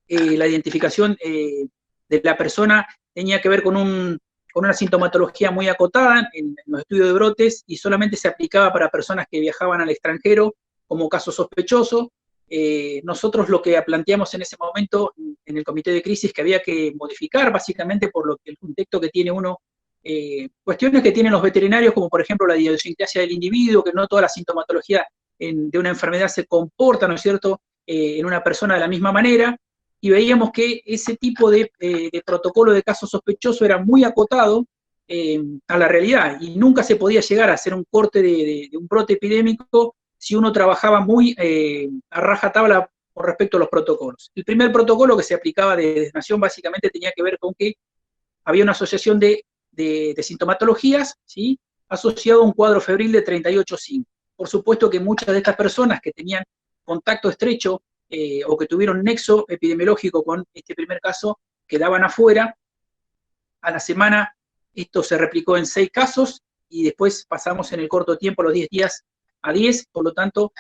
la identificación de la persona tenía que ver con una sintomatología muy acotada en los estudios de brotes, y solamente se aplicaba para personas que viajaban al extranjero como caso sospechoso. Nosotros lo que planteamos en ese momento en el comité de crisis, que había que modificar básicamente por lo que el contexto que tiene uno, cuestiones que tienen los veterinarios, como por ejemplo la idiosincrasia del individuo, que no toda la sintomatología de una enfermedad se comporta, ¿no es cierto?, en una persona de la misma manera, y veíamos que ese tipo de protocolo de caso sospechoso era muy acotado a la realidad, y nunca se podía llegar a hacer un corte de un brote epidémico si uno trabajaba muy a rajatabla con respecto a los protocolos. El primer protocolo que se aplicaba de Nación básicamente tenía que ver con que había una asociación de sintomatologías, ¿sí?, asociado a un cuadro febril de 38,5. Por supuesto que muchas de estas personas que tenían contacto estrecho o que tuvieron nexo epidemiológico con este primer caso quedaban afuera. A la semana esto se replicó en 6 casos y después pasamos en el corto tiempo, los 10 días, a 10. Por lo tanto,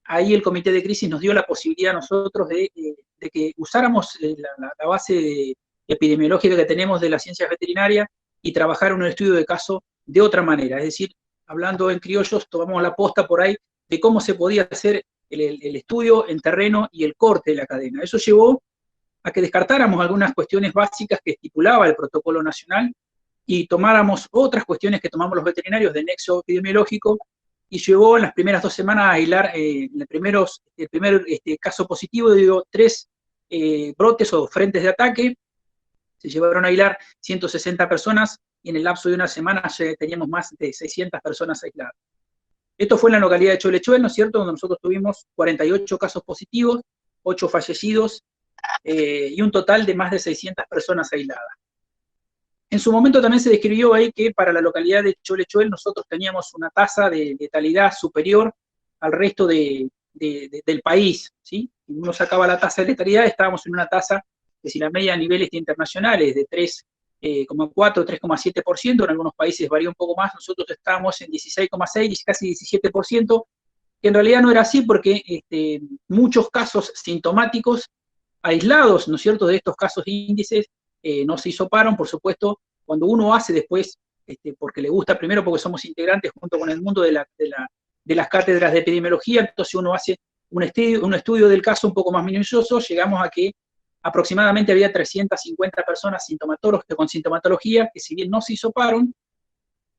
ahí el comité de crisis nos dio la posibilidad a nosotros de que usáramos la base epidemiológica que tenemos de las ciencias veterinarias y trabajar en un estudio de caso de otra manera. Es decir, hablando en criollos, tomamos la posta por ahí de cómo se podía hacer el estudio en terreno y el corte de la cadena. Eso llevó a que descartáramos algunas cuestiones básicas que estipulaba el protocolo nacional y tomáramos otras cuestiones que tomamos los veterinarios de nexo epidemiológico, y llevó en las primeras 2 semanas a aislar el primer caso positivo, digo, 3 brotes o frentes de ataque. Se llevaron a aislar 160 personas y en el lapso de una semana ya teníamos más de 600 personas aisladas. Esto fue en la localidad de Cholechuel, ¿no es cierto?, donde nosotros tuvimos 48 casos positivos, 8 fallecidos y un total de más de 600 personas aisladas. En su momento también se describió ahí que para la localidad de Cholechuel nosotros teníamos una tasa de letalidad superior al resto del país, ¿sí? Si uno sacaba la tasa de letalidad, estábamos en una tasa que, si la media a niveles internacionales de 3,4, 3,7%, en algunos países varía un poco más, nosotros estábamos en 16,6, casi 17%, que en realidad no era así porque muchos casos sintomáticos aislados, ¿no es cierto?, de estos casos índices, no se hisoparon. Por supuesto, cuando uno hace después, porque le gusta, primero porque somos integrantes junto con el mundo de las cátedras de epidemiología, entonces uno hace un estudio del caso un poco más minucioso, llegamos a que aproximadamente había 350 personas con sintomatología que, si bien no se hisoparon,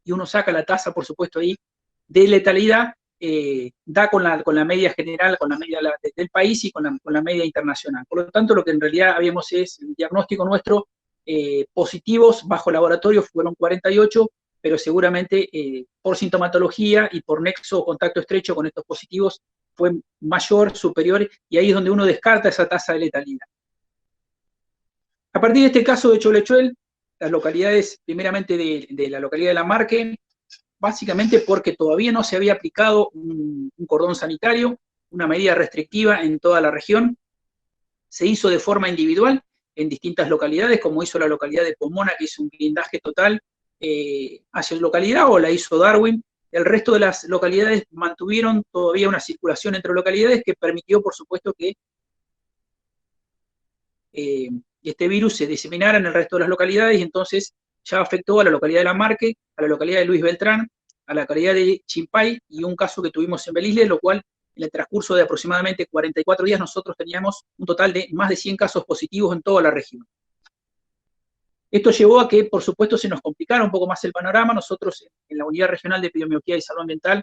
y uno saca la tasa, por supuesto, ahí de letalidad, da con la media general, con la media del país y con la media internacional. Por lo tanto, lo que en realidad habíamos es, el diagnóstico nuestro, positivos bajo laboratorio fueron 48, pero seguramente por sintomatología y por nexo o contacto estrecho con estos positivos fue mayor, superior, y ahí es donde uno descarta esa tasa de letalidad. A partir de este caso de Cholechuel, las localidades, primeramente de la localidad de La Marque, básicamente porque todavía no se había aplicado un cordón sanitario, una medida restrictiva en toda la región. Se hizo de forma individual en distintas localidades, como hizo la localidad de Pomona, que hizo un blindaje total hacia la localidad, o la hizo Darwin. El resto de las localidades mantuvieron todavía una circulación entre localidades que permitió, por supuesto, que este virus se diseminara en el resto de las localidades, y entonces ya afectó a la localidad de La Marque, a la localidad de Luis Beltrán, a la localidad de Chimpay, y un caso que tuvimos en Belisle, lo cual en el transcurso de aproximadamente 44 días nosotros teníamos un total de más de 100 casos positivos en toda la región. Esto llevó a que, por supuesto, se nos complicara un poco más el panorama. Nosotros en la Unidad Regional de Epidemiología y Salud Ambiental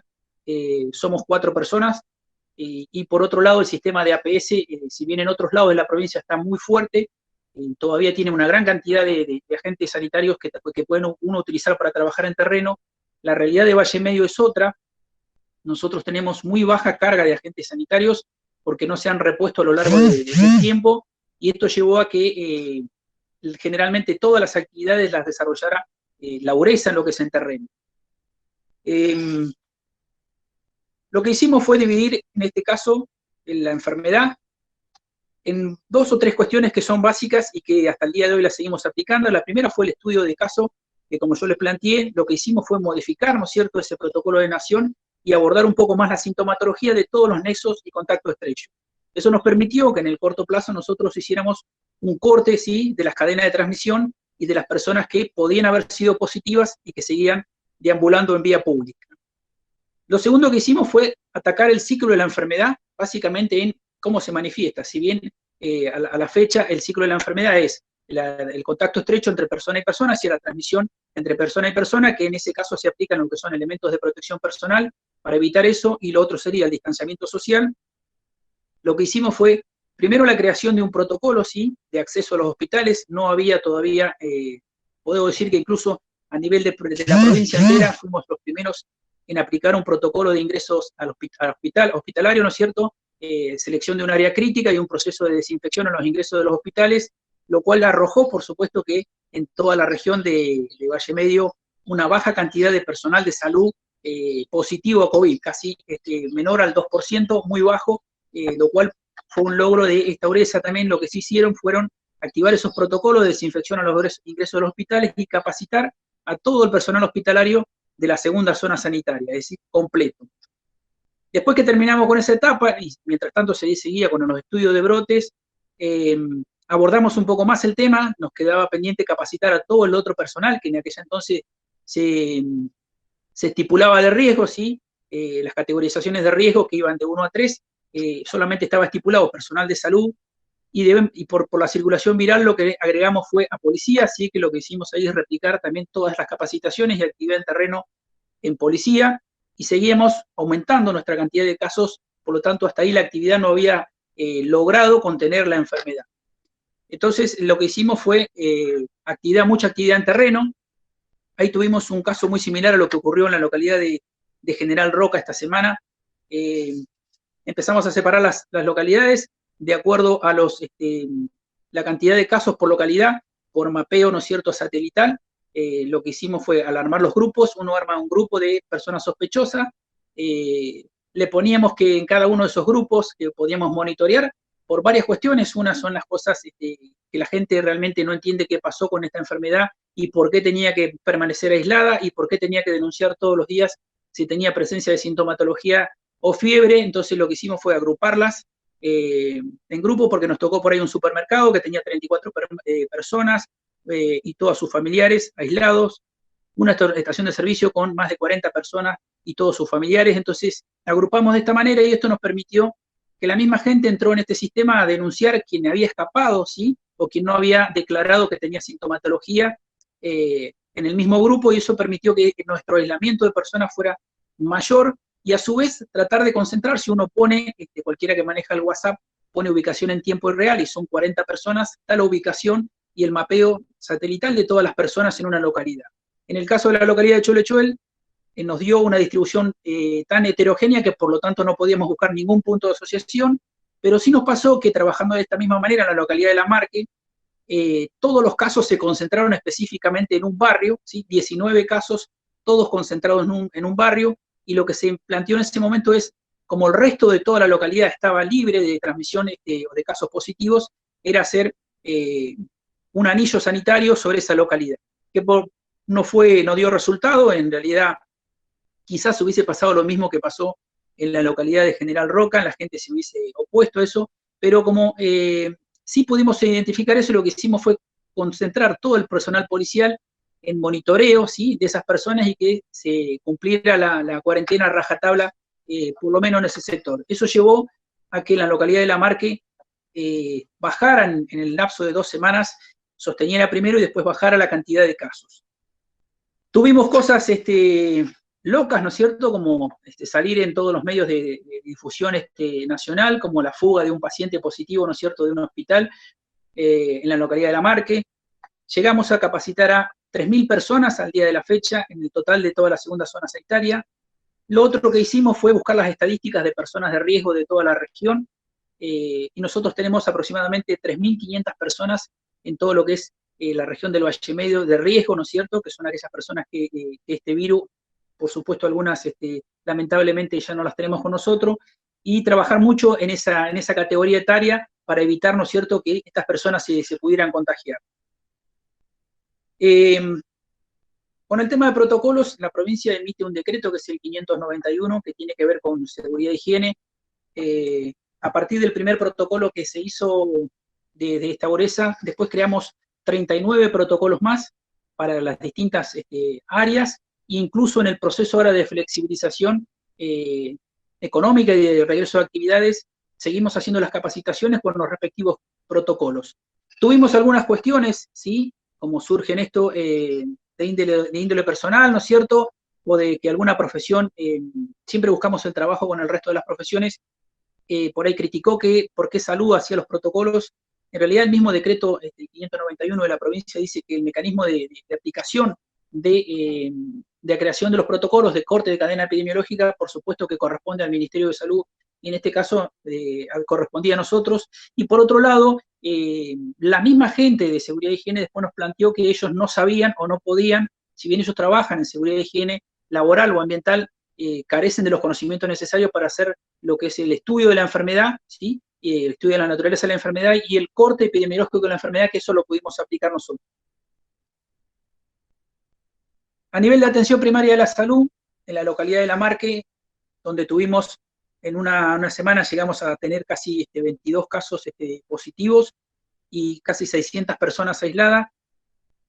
somos 4 personas, y por otro lado el sistema de APS, si bien en otros lados de la provincia está muy fuerte, todavía tiene una gran cantidad de agentes sanitarios que pueden uno utilizar para trabajar en terreno. La realidad de Valle Medio es otra. Nosotros tenemos muy baja carga de agentes sanitarios porque no se han repuesto a lo largo del tiempo, y esto llevó a que generalmente todas las actividades las desarrollara la URESA en lo que es en terreno. Lo que hicimos fue dividir, en este caso, la enfermedad en 2 o 3 cuestiones que son básicas y que hasta el día de hoy las seguimos aplicando. La primera fue el estudio de caso, que como yo les planteé, lo que hicimos fue modificar, ¿no es cierto?, ese protocolo de nación y abordar un poco más la sintomatología de todos los nexos y contacto estrecho. Eso nos permitió que en el corto plazo nosotros hiciéramos un corte, ¿sí?, de las cadenas de transmisión y de las personas que podían haber sido positivas y que seguían deambulando en vía pública. Lo segundo que hicimos fue atacar el ciclo de la enfermedad, básicamente en cómo se manifiesta. Si bien a la fecha el ciclo de la enfermedad es el contacto estrecho entre persona y persona, hacia la transmisión entre persona y persona, que en ese caso se aplican lo que son elementos de protección personal para evitar eso, y lo otro sería el distanciamiento social. Lo que hicimos fue, primero, la creación de un protocolo, ¿sí?, de acceso a los hospitales. No había todavía, puedo decir que incluso a nivel de la provincia entera fuimos los primeros en aplicar un protocolo de ingresos al hospital hospitalario, ¿no es cierto?, selección de un área crítica y un proceso de desinfección en los ingresos de los hospitales, lo cual arrojó, por supuesto, que en toda la región de Valle Medio una baja cantidad de personal de salud positivo a COVID, casi menor al 2%, muy bajo, lo cual fue un logro de esta URESA también. Lo que sí hicieron fueron activar esos protocolos de desinfección a los ingresos de los hospitales y capacitar a todo el personal hospitalario de la segunda zona sanitaria, es decir, completo. Después que terminamos con esa etapa, y mientras tanto se seguía con los estudios de brotes, abordamos un poco más el tema. Nos quedaba pendiente capacitar a todo el otro personal, que en aquella entonces se estipulaba de riesgo, ¿sí? Las categorizaciones de riesgo que iban de 1 a 3, solamente estaba estipulado personal de salud, y por la circulación viral lo que agregamos fue a policía, así que lo que hicimos ahí es replicar también todas las capacitaciones y actividad en terreno en policía, y seguíamos aumentando nuestra cantidad de casos. Por lo tanto, hasta ahí la actividad no había logrado contener la enfermedad. Entonces, lo que hicimos fue mucha actividad en terreno. Ahí tuvimos un caso muy similar a lo que ocurrió en la localidad de General Roca esta semana. Empezamos a separar las localidades de acuerdo a la cantidad de casos por localidad, por mapeo, ¿no es cierto?, satelital. Lo que hicimos fue alarmar los grupos. Uno arma un grupo de personas sospechosas, le poníamos que en cada uno de esos grupos que podíamos monitorear por varias cuestiones. Una son las cosas que la gente realmente no entiende qué pasó con esta enfermedad y por qué tenía que permanecer aislada y por qué tenía que denunciar todos los días si tenía presencia de sintomatología o fiebre. Entonces lo que hicimos fue agruparlas en grupo, porque nos tocó por ahí un supermercado que tenía 34 personas y todos sus familiares aislados, una estación de servicio con más de 40 personas y todos sus familiares. Entonces agrupamos de esta manera, y esto nos permitió que la misma gente entró en este sistema a denunciar quien había escapado, ¿sí?, o quien no había declarado que tenía sintomatología en el mismo grupo, y eso permitió que nuestro aislamiento de personas fuera mayor y a su vez tratar de concentrar, si uno pone, cualquiera que maneja el WhatsApp, pone ubicación en tiempo real y son 40 personas, está la ubicación y el mapeo satelital de todas las personas en una localidad. En el caso de la localidad de Choluechuel, nos dio una distribución tan heterogénea que por lo tanto no podíamos buscar ningún punto de asociación, pero sí nos pasó que trabajando de esta misma manera en la localidad de La Marque, todos los casos se concentraron específicamente en un barrio, ¿sí? 19 casos, todos concentrados en un barrio, y lo que se planteó en ese momento es, como el resto de toda la localidad estaba libre de transmisión o de casos positivos, era hacer un anillo sanitario sobre esa localidad, que no dio resultado. En realidad quizás hubiese pasado lo mismo que pasó en la localidad de General Roca, la gente se hubiese opuesto a eso, pero como sí pudimos identificar eso, lo que hicimos fue concentrar todo el personal policial en monitoreo, ¿sí?, de esas personas, y que se cumpliera la cuarentena a rajatabla, por lo menos en ese sector. Eso llevó a que en la localidad de La Marque bajaran en el lapso de 2 semanas, sosteniera primero y después bajara la cantidad de casos. Tuvimos cosas locas, ¿no es cierto?, como salir en todos los medios de difusión nacional, como la fuga de un paciente positivo, ¿no es cierto?, de un hospital en la localidad de La Marque. Llegamos a capacitar a 3.000 personas al día de la fecha en el total de toda la segunda zona sanitaria. Lo otro que hicimos fue buscar las estadísticas de personas de riesgo de toda la región, y nosotros tenemos aproximadamente 3.500 personas en todo lo que es la región del Valle Medio de riesgo, ¿no es cierto?, que son aquellas personas que este virus, por supuesto algunas lamentablemente ya no las tenemos con nosotros, y trabajar mucho en esa categoría etaria para evitar, ¿no es cierto?, que estas personas se pudieran contagiar. Con el tema de protocolos, la provincia emite un decreto que es el 591, que tiene que ver con seguridad e higiene. A partir del primer protocolo que se hizo de esta Boresa, después creamos 39 protocolos más para las distintas áreas, incluso en el proceso ahora de flexibilización económica y de regreso a actividades, seguimos haciendo las capacitaciones con los respectivos protocolos. Tuvimos algunas cuestiones, ¿sí?, como surgen esto de índole personal, ¿no es cierto?, o de que alguna profesión, siempre buscamos el trabajo con el resto de las profesiones, por ahí criticó que por qué Salud hacía los protocolos. En realidad el mismo decreto 591 de la provincia dice que el mecanismo de aplicación de creación de los protocolos de corte de cadena epidemiológica, por supuesto que corresponde al Ministerio de Salud, y en este caso correspondía a nosotros. Y por otro lado, la misma gente de seguridad e higiene después nos planteó que ellos no sabían o no podían, si bien ellos trabajan en seguridad e higiene laboral o ambiental, carecen de los conocimientos necesarios para hacer lo que es el estudio de la enfermedad, ¿sí?, el estudio de la naturaleza de la enfermedad y el corte epidemiológico de la enfermedad, que eso lo pudimos aplicar nosotros. A nivel de atención primaria de la salud, en la localidad de La Marque, donde tuvimos en una semana, llegamos a tener casi 22 casos positivos y casi 600 personas aisladas,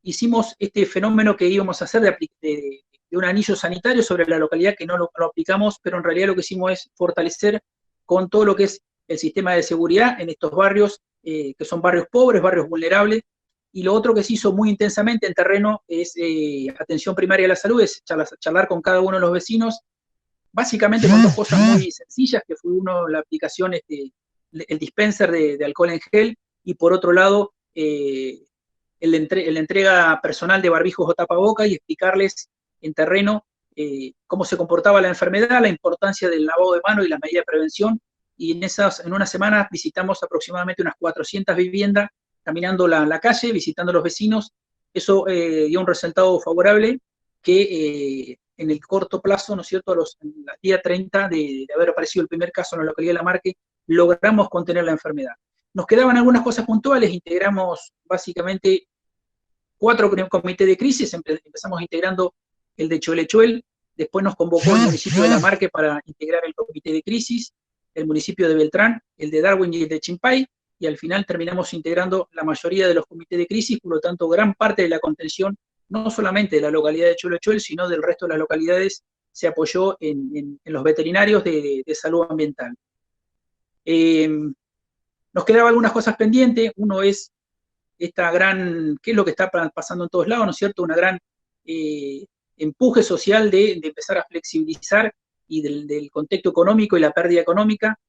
hicimos este fenómeno que íbamos a hacer de un anillo sanitario sobre la localidad, que no lo aplicamos, pero en realidad lo que hicimos es fortalecer con todo lo que es el sistema de seguridad en estos barrios, que son barrios pobres, barrios vulnerables. Y lo otro que se hizo muy intensamente en terreno es atención primaria de la salud, es charlar con cada uno de los vecinos, básicamente con 2 cosas muy sencillas, que fue uno, la aplicación, el dispenser de alcohol en gel, y por otro lado, la entrega personal de barbijos o tapabocas, y explicarles en terreno cómo se comportaba la enfermedad, la importancia del lavado de manos y las medidas de prevención. Y en una semana visitamos aproximadamente unas 400 viviendas, caminando la calle, visitando a los vecinos. Eso dio un resultado favorable que en el corto plazo, ¿no es cierto?, al día 30 de haber aparecido el primer caso en la localidad de La Marque, logramos contener la enfermedad. Nos quedaban algunas cosas puntuales, integramos básicamente 4 comités de crisis, empezamos integrando el de Choluechuel, después nos convocó el municipio de La Marque para integrar el comité de crisis, el municipio de Beltrán, el de Darwin y el de Chimpay, y al final terminamos integrando la mayoría de los comités de crisis. Por lo tanto, gran parte de la contención, no solamente de la localidad de Choluechuel, sino del resto de las localidades, se apoyó en los veterinarios de salud ambiental. Nos quedaban algunas cosas pendientes. Uno es ¿qué es lo que está pasando en todos lados, ¿no es cierto?, una gran empuje social de empezar a flexibilizar y del contexto económico y la pérdida económica.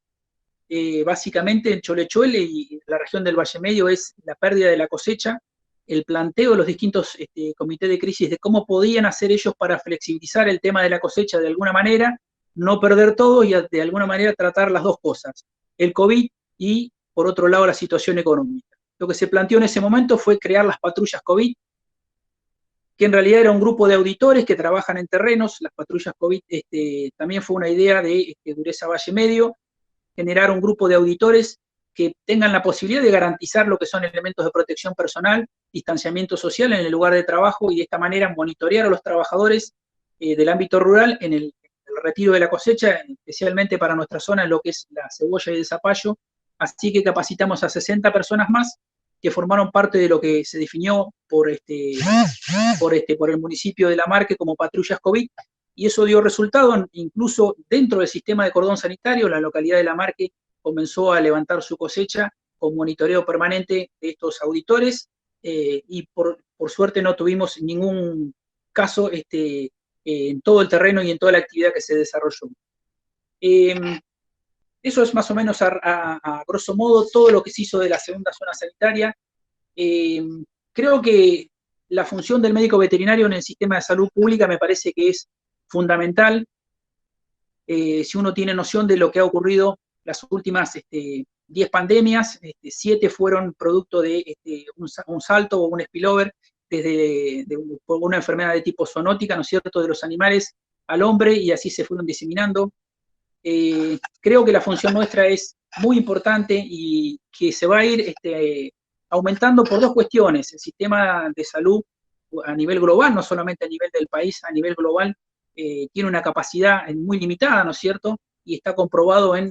Básicamente en Cholechuele y la región del Valle Medio es la pérdida de la cosecha, el planteo de los distintos comités de crisis de cómo podían hacer ellos para flexibilizar el tema de la cosecha de alguna manera, no perder todo y de alguna manera tratar las dos cosas, el COVID y por otro lado la situación económica. Lo que se planteó en ese momento fue crear las patrullas COVID, que en realidad era un grupo de auditores que trabajan en terrenos. Las patrullas COVID también fue una idea de Dureza Valle Medio, generar un grupo de auditores que tengan la posibilidad de garantizar lo que son elementos de protección personal, distanciamiento social en el lugar de trabajo y de esta manera monitorear a los trabajadores del ámbito rural en el retiro de la cosecha, especialmente para nuestra zona, en lo que es la cebolla y el zapallo. Así que capacitamos a 60 personas más que formaron parte de lo que se definió por el municipio de La Marque como patrullas COVID, y eso dio resultado. Incluso dentro del sistema de cordón sanitario, la localidad de La Marque comenzó a levantar su cosecha con monitoreo permanente de estos auditores, y por suerte no tuvimos ningún caso en todo el terreno y en toda la actividad que se desarrolló. Eso es más o menos a grosso modo todo lo que se hizo de la segunda zona sanitaria. Creo que la función del médico veterinario en el sistema de salud pública me parece que es fundamental. Si uno tiene noción de lo que ha ocurrido las últimas 10 pandemias, 7 fueron producto de un salto o un spillover por una enfermedad de tipo zoonótica, ¿no es cierto?, de los animales al hombre, y así se fueron diseminando. Creo que la función nuestra es muy importante y que se va a ir aumentando por dos cuestiones. El sistema de salud a nivel global, no solamente a nivel del país, a nivel global, tiene una capacidad muy limitada, ¿no es cierto? Y está comprobado en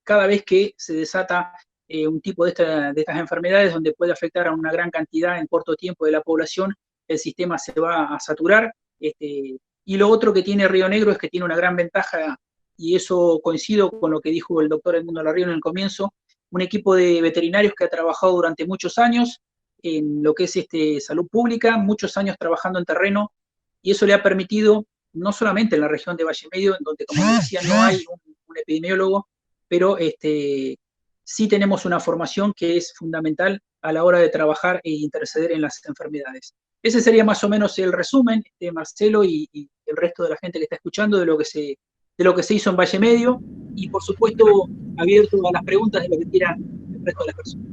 cada vez que se desata un tipo de estas enfermedades donde puede afectar a una gran cantidad en corto tiempo de la población, el sistema se va a saturar. Y lo otro que tiene Río Negro es que tiene una gran ventaja, y eso coincido con lo que dijo el doctor Edmundo Larrión en el comienzo, un equipo de veterinarios que ha trabajado durante muchos años en lo que es salud pública, muchos años trabajando en terreno, y eso le ha permitido, no solamente en la región de Valle Medio, en donde, como decía, no hay un epidemiólogo, pero sí tenemos una formación que es fundamental a la hora de trabajar e interceder en las enfermedades. Ese sería más o menos el resumen, Marcelo y el resto de la gente que está escuchando, de lo que se hizo en Valle Medio, y por supuesto abierto a las preguntas de lo que quieran el resto de las personas.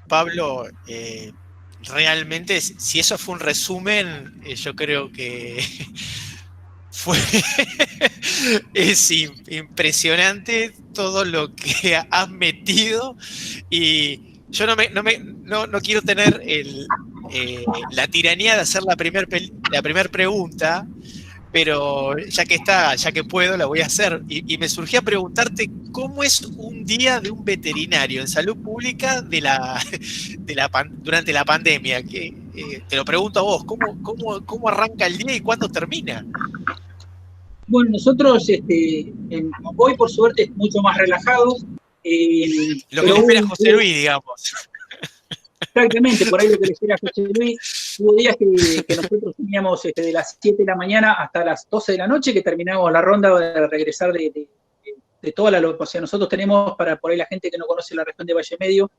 Pablo, realmente, si eso fue un resumen, yo creo que es impresionante todo lo que has metido, y yo no quiero tener la tiranía de hacer la primera pregunta, pero ya que puedo, la voy a hacer. Y me surgía preguntarte cómo es un día de un veterinario en salud pública durante la pandemia. Te lo pregunto a vos, ¿cómo arranca el día y cuándo termina? Bueno, nosotros hoy por suerte es mucho más relajados. Lo que le espera José Luis, digamos. Exactamente, por ahí lo que le espera José Luis. Hubo días que nosotros teníamos de las 7 de la mañana hasta las 12 de la noche, que terminábamos la ronda de regresar de toda la... O sea, nosotros tenemos, para por ahí la gente que no conoce la región de Valle Medio,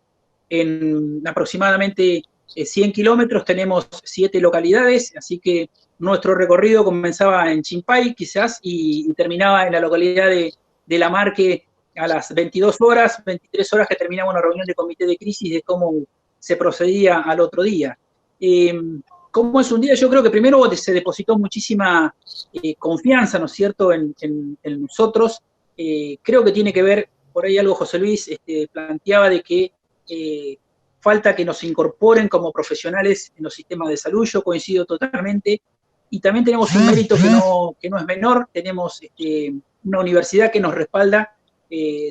en aproximadamente 100 kilómetros tenemos 7 localidades, así que nuestro recorrido comenzaba en Chimpay, quizás, y terminaba en la localidad de La Marque a las 22 horas, 23 horas, que terminaba una reunión de comité de crisis de cómo se procedía al otro día. ¿Cómo es un día? Yo creo que primero se depositó muchísima confianza, ¿no es cierto?, en nosotros. Creo que tiene que ver, por ahí algo José Luis planteaba de que falta que nos incorporen como profesionales en los sistemas de salud. Yo coincido totalmente. Y también tenemos un mérito que no es menor. Tenemos una universidad que nos respalda.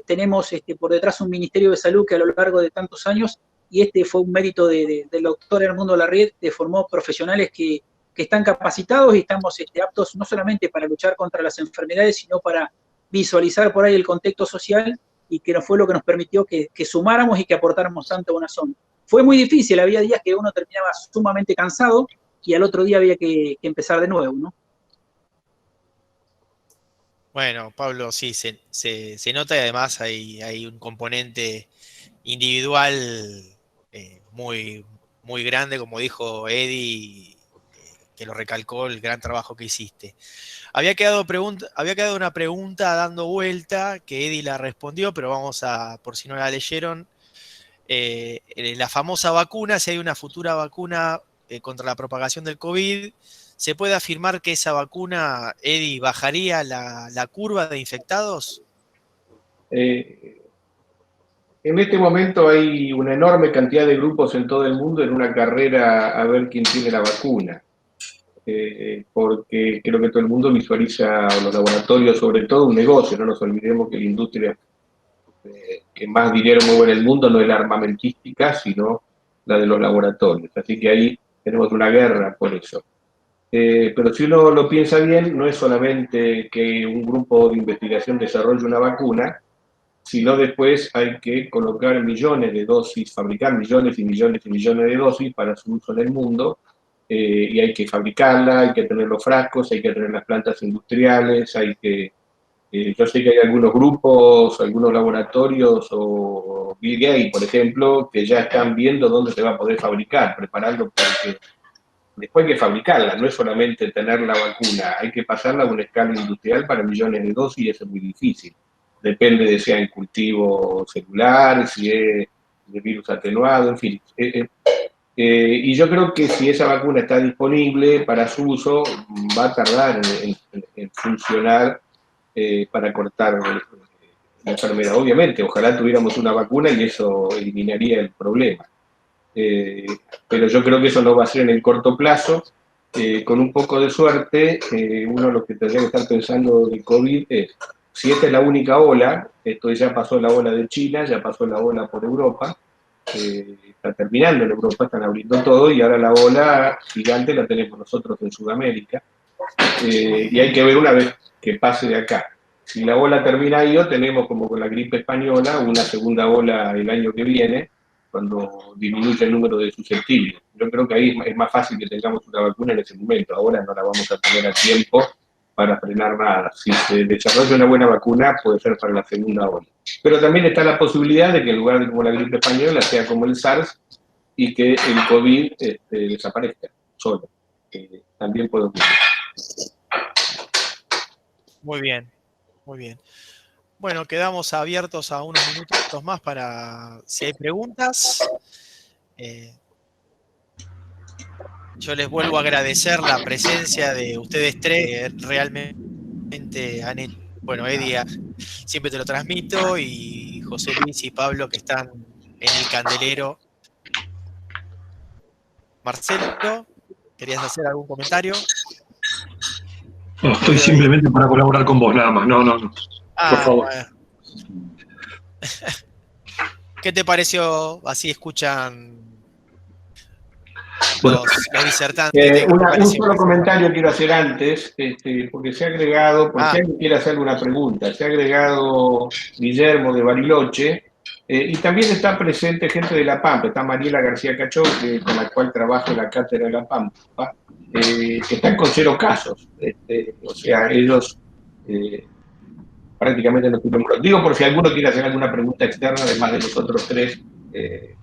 Tenemos por detrás un Ministerio de Salud que a lo largo de tantos años, y fue un mérito del doctor Edmundo Larrión, formó profesionales que están capacitados, y estamos aptos no solamente para luchar contra las enfermedades, sino para visualizar por ahí el contexto social, y que fue lo que nos permitió que sumáramos y que aportáramos tanto a una zona. Fue muy difícil, había días que uno terminaba sumamente cansado y al otro día había que empezar de nuevo, ¿no? Bueno, Pablo, sí, se nota y además hay un componente individual muy, muy grande, como dijo Eddie, que lo recalcó el gran trabajo que hiciste. Había quedado una pregunta dando vuelta, que Eddie la respondió, pero vamos a, por si no la leyeron, la famosa vacuna, si hay una futura vacuna contra la propagación del COVID, ¿se puede afirmar que esa vacuna, Eddie, bajaría la curva de infectados? En este momento hay una enorme cantidad de grupos en todo el mundo en una carrera a ver quién tiene la vacuna. Porque creo que todo el mundo visualiza, o los laboratorios sobre todo, un negocio. No nos olvidemos que la industria que más dinero mueve en el mundo no es la armamentística, sino la de los laboratorios. Así que ahí tenemos una guerra por eso. Pero si uno lo piensa bien, no es solamente que un grupo de investigación desarrolle una vacuna, sino después hay que colocar millones de dosis, fabricar millones y millones y millones de dosis para su uso en el mundo, y hay que fabricarla, hay que tener los frascos, hay que tener las plantas industriales, hay que... yo sé que hay algunos grupos, algunos laboratorios, o Bill Gates, por ejemplo, que ya están viendo dónde se va a poder fabricar, preparando, porque después hay que fabricarla, no es solamente tener la vacuna, hay que pasarla a una escala industrial para millones de dosis y eso es muy difícil. Depende de si hay cultivo celular, si es de virus atenuado, en fin. Y yo creo que si esa vacuna está disponible para su uso, va a tardar en funcionar para cortar la enfermedad. Obviamente, ojalá tuviéramos una vacuna y eso eliminaría el problema. Pero yo creo que eso no va a ser en el corto plazo. Con un poco de suerte, uno lo que tendría que estar pensando de COVID es, si esta es la única ola, esto ya pasó la ola de China, ya pasó la ola por Europa, está terminando en Europa, están abriendo todo, y ahora la ola gigante la tenemos nosotros en Sudamérica, y hay que ver una vez que pase de acá. Si la ola termina ahí, o tenemos como con la gripe española, una segunda ola el año que viene, cuando disminuye el número de susceptibles. Yo creo que ahí es más fácil que tengamos una vacuna en ese momento. Ahora no la vamos a tener a tiempo para frenar nada. Si se desarrolla una buena vacuna, puede ser para la segunda ola. Pero también está la posibilidad de que en lugar de como la gripe española sea como el SARS y que el COVID desaparezca solo. También puede ocurrir. Muy bien, muy bien. Bueno, quedamos abiertos a unos minutos más para si hay preguntas. Yo les vuelvo a agradecer la presencia de ustedes tres, que realmente han hecho, bueno, Eddie, siempre te lo transmito, y José Luis y Pablo, que están en el candelero. Marcelo, ¿querías hacer algún comentario? No, estoy simplemente para colaborar con vos, nada más. No. Por favor. Bueno. ¿Qué te pareció? Así escuchan los disertantes. Un solo comentario quiero hacer antes, porque se ha agregado, por si alguien quiere hacer alguna pregunta, se ha agregado Guillermo de Bariloche, y también está presente gente de La Pampa, está Mariela García Cachón, con la cual trabajo en la cátedra de La Pampa, que están con 0 casos, o sea, ellos prácticamente no tuvieron. Digo por si alguno quiere hacer alguna pregunta externa, además de los otros tres,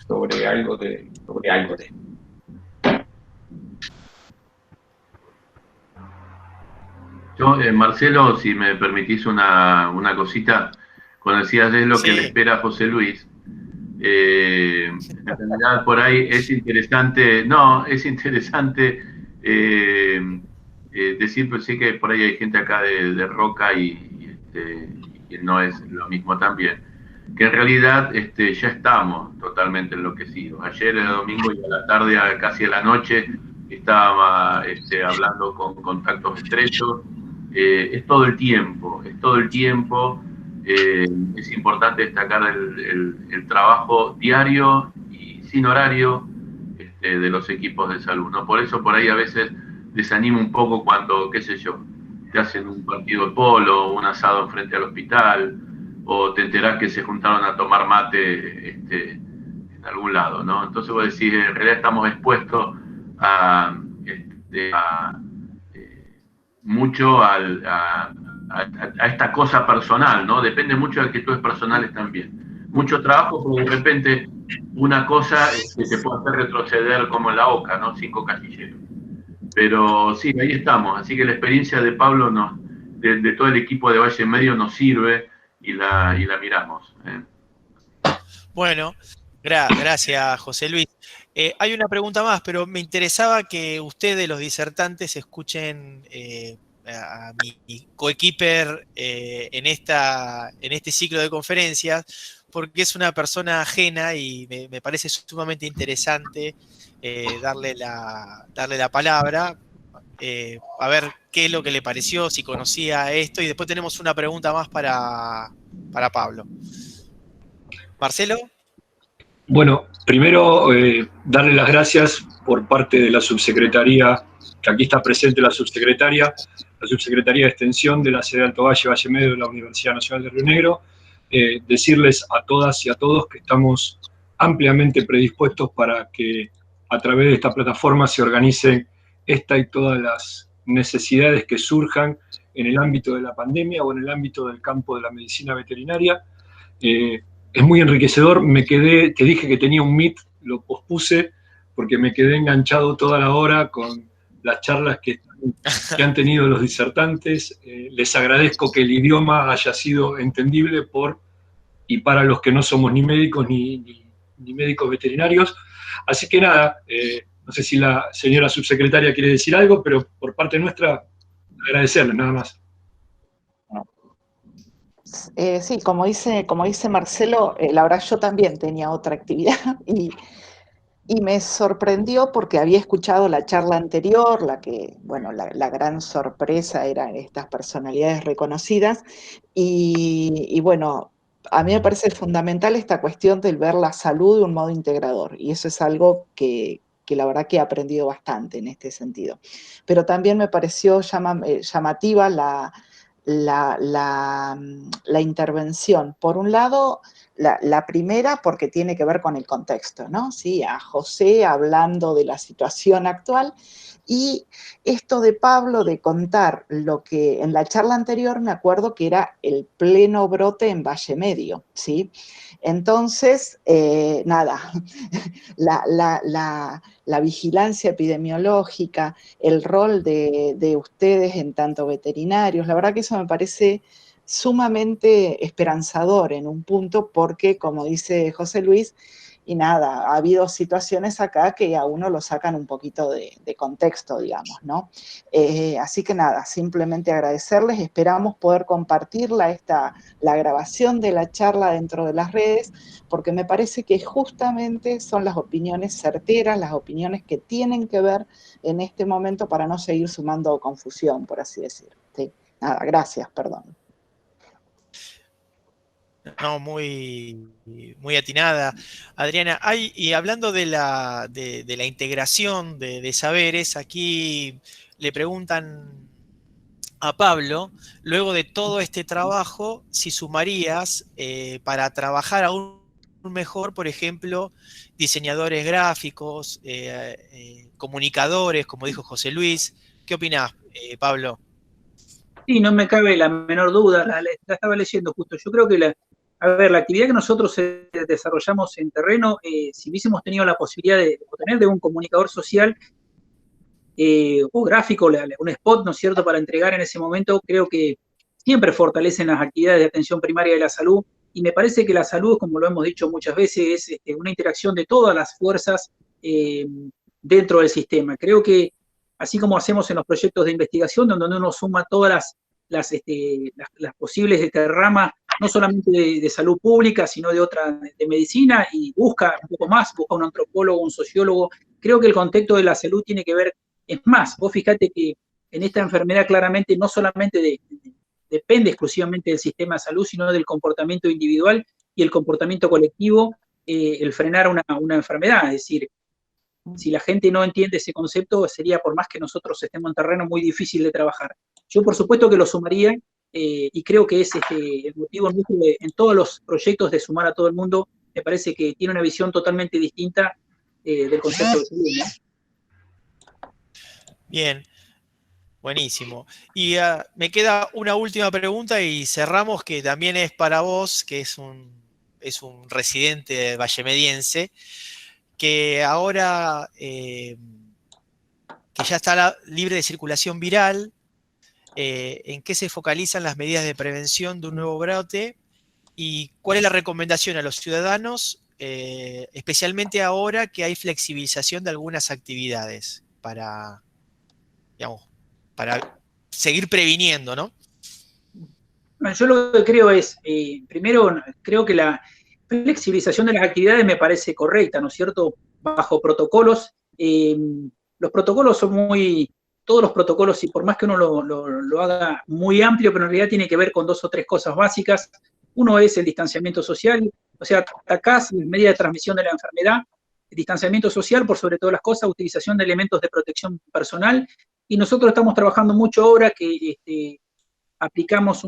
sobre algo de. Yo, Marcelo, si me permitís una cosita, cuando decías es lo que le espera a José Luis, en realidad por ahí es interesante, decir, pues sí que por ahí hay gente acá de Roca y no es lo mismo también, que en realidad ya estamos totalmente enloquecidos. Ayer el domingo y a la tarde, casi a la noche, estaba hablando con contactos estrechos. Es todo el tiempo. Es importante destacar el trabajo diario y sin horario de los equipos de salud, ¿no? Por eso por ahí a veces desanima un poco cuando, qué sé yo, te hacen un partido de polo, un asado enfrente al hospital, o te enterás que se juntaron a tomar mate en algún lado, ¿no? Entonces vos decís, en realidad estamos expuestos a mucho a a esta cosa personal, ¿no? Depende mucho de actitudes personales también. Mucho trabajo, porque de repente una cosa te puede hacer retroceder como en la oca, ¿no? 5 casilleros. Pero sí, ahí estamos. Así que la experiencia de Pablo, de todo el equipo de Valle Medio, nos sirve y la miramos. Bueno, gracias, José Luis. Hay una pregunta más, pero me interesaba que ustedes, los disertantes, escuchen a mi coequiper en este ciclo de conferencias, porque es una persona ajena y me parece sumamente interesante darle la palabra, a ver qué es lo que le pareció, si conocía esto, y después tenemos una pregunta más para Pablo. Marcelo. Bueno, primero darle las gracias por parte de la subsecretaría, que aquí está presente la subsecretaría de Extensión de la sede de Alto Valle, Valle Medio de la Universidad Nacional de Río Negro, decirles a todas y a todos que estamos ampliamente predispuestos para que a través de esta plataforma se organicen esta y todas las necesidades que surjan en el ámbito de la pandemia o en el ámbito del campo de la medicina veterinaria. Es muy enriquecedor. Te dije que tenía un Meet, lo pospuse porque me quedé enganchado toda la hora con las charlas que han tenido los disertantes. Les agradezco que el idioma haya sido entendible por y para los que no somos ni médicos ni médicos veterinarios. Así que nada, no sé si la señora subsecretaria quiere decir algo, pero por parte nuestra, agradecerles nada más. Sí, como dice Marcelo, la verdad yo también tenía otra actividad y me sorprendió porque había escuchado la charla anterior, la gran sorpresa eran estas personalidades reconocidas y bueno, a mí me parece fundamental esta cuestión del ver la salud de un modo integrador y eso es algo que la verdad que he aprendido bastante en este sentido. Pero también me pareció llamativa la intervención. Por un lado, la primera porque tiene que ver con el contexto, ¿no? Sí, a José hablando de la situación actual y esto de Pablo de contar lo que en la charla anterior me acuerdo que era el pleno brote en Valle Medio, ¿sí? Entonces, nada, la vigilancia epidemiológica, el rol de ustedes en tanto veterinarios, la verdad que eso me parece sumamente esperanzador en un punto porque, como dice José Luis, y nada, ha habido situaciones acá que a uno lo sacan un poquito de contexto, digamos, ¿no? Así que nada, simplemente agradecerles, esperamos poder compartir la grabación de la charla dentro de las redes, porque me parece que justamente son las opiniones certeras, las opiniones que tienen que ver en este momento para no seguir sumando confusión, por así decir. ¿Sí? Nada, gracias, perdón. No, muy atinada, Adriana. Y hablando de la integración de saberes, aquí le preguntan a Pablo, luego de todo este trabajo, si sumarías para trabajar aún mejor, por ejemplo, diseñadores gráficos, comunicadores, como dijo José Luis. ¿Qué opinás, Pablo? Sí, no me cabe la menor duda, la estaba leyendo justo. Yo creo que la actividad que nosotros desarrollamos en terreno, si hubiésemos tenido la posibilidad de obtener de un comunicador social o gráfico, un spot, ¿no es cierto?, para entregar en ese momento, creo que siempre fortalecen las actividades de atención primaria de la salud, y me parece que la salud, como lo hemos dicho muchas veces, es una interacción de todas las fuerzas dentro del sistema. Creo que, así como hacemos en los proyectos de investigación, donde uno suma todas las posibles ramas, no solamente de salud pública, sino de otra, de medicina, y busca un poco más, busca un antropólogo, un sociólogo. Creo que el contexto de la salud tiene que ver. Es más, vos fíjate que en esta enfermedad claramente no solamente depende exclusivamente del sistema de salud, sino del comportamiento individual y el comportamiento colectivo, el frenar una enfermedad. Es decir, si la gente no entiende ese concepto, sería, por más que nosotros estemos en terreno, muy difícil de trabajar. Yo, por supuesto, que lo sumaría, y creo que es el motivo en todos los proyectos de sumar a todo el mundo. Me parece que tiene una visión totalmente distinta del concepto de salud, ¿no? Bien. Buenísimo. Y me queda una última pregunta y cerramos, que también es para vos, que es un residente vallemediense, que ahora que ya está libre de circulación viral, ¿en qué se focalizan las medidas de prevención de un nuevo brote? ¿Y cuál es la recomendación a los ciudadanos, especialmente ahora que hay flexibilización de algunas actividades para, digamos, para seguir previniendo, ¿no? Bueno, yo lo que creo es, primero, creo que la flexibilización de las actividades me parece correcta, ¿no es cierto? Bajo protocolos. Los protocolos son todos los protocolos, y por más que uno lo haga muy amplio, pero en realidad tiene que ver con 2 o 3 cosas básicas. Uno es el distanciamiento social, o sea, atacás las medidas de transmisión de la enfermedad, el distanciamiento social por sobre todas las cosas, utilización de elementos de protección personal, y nosotros estamos trabajando mucho ahora que aplicamos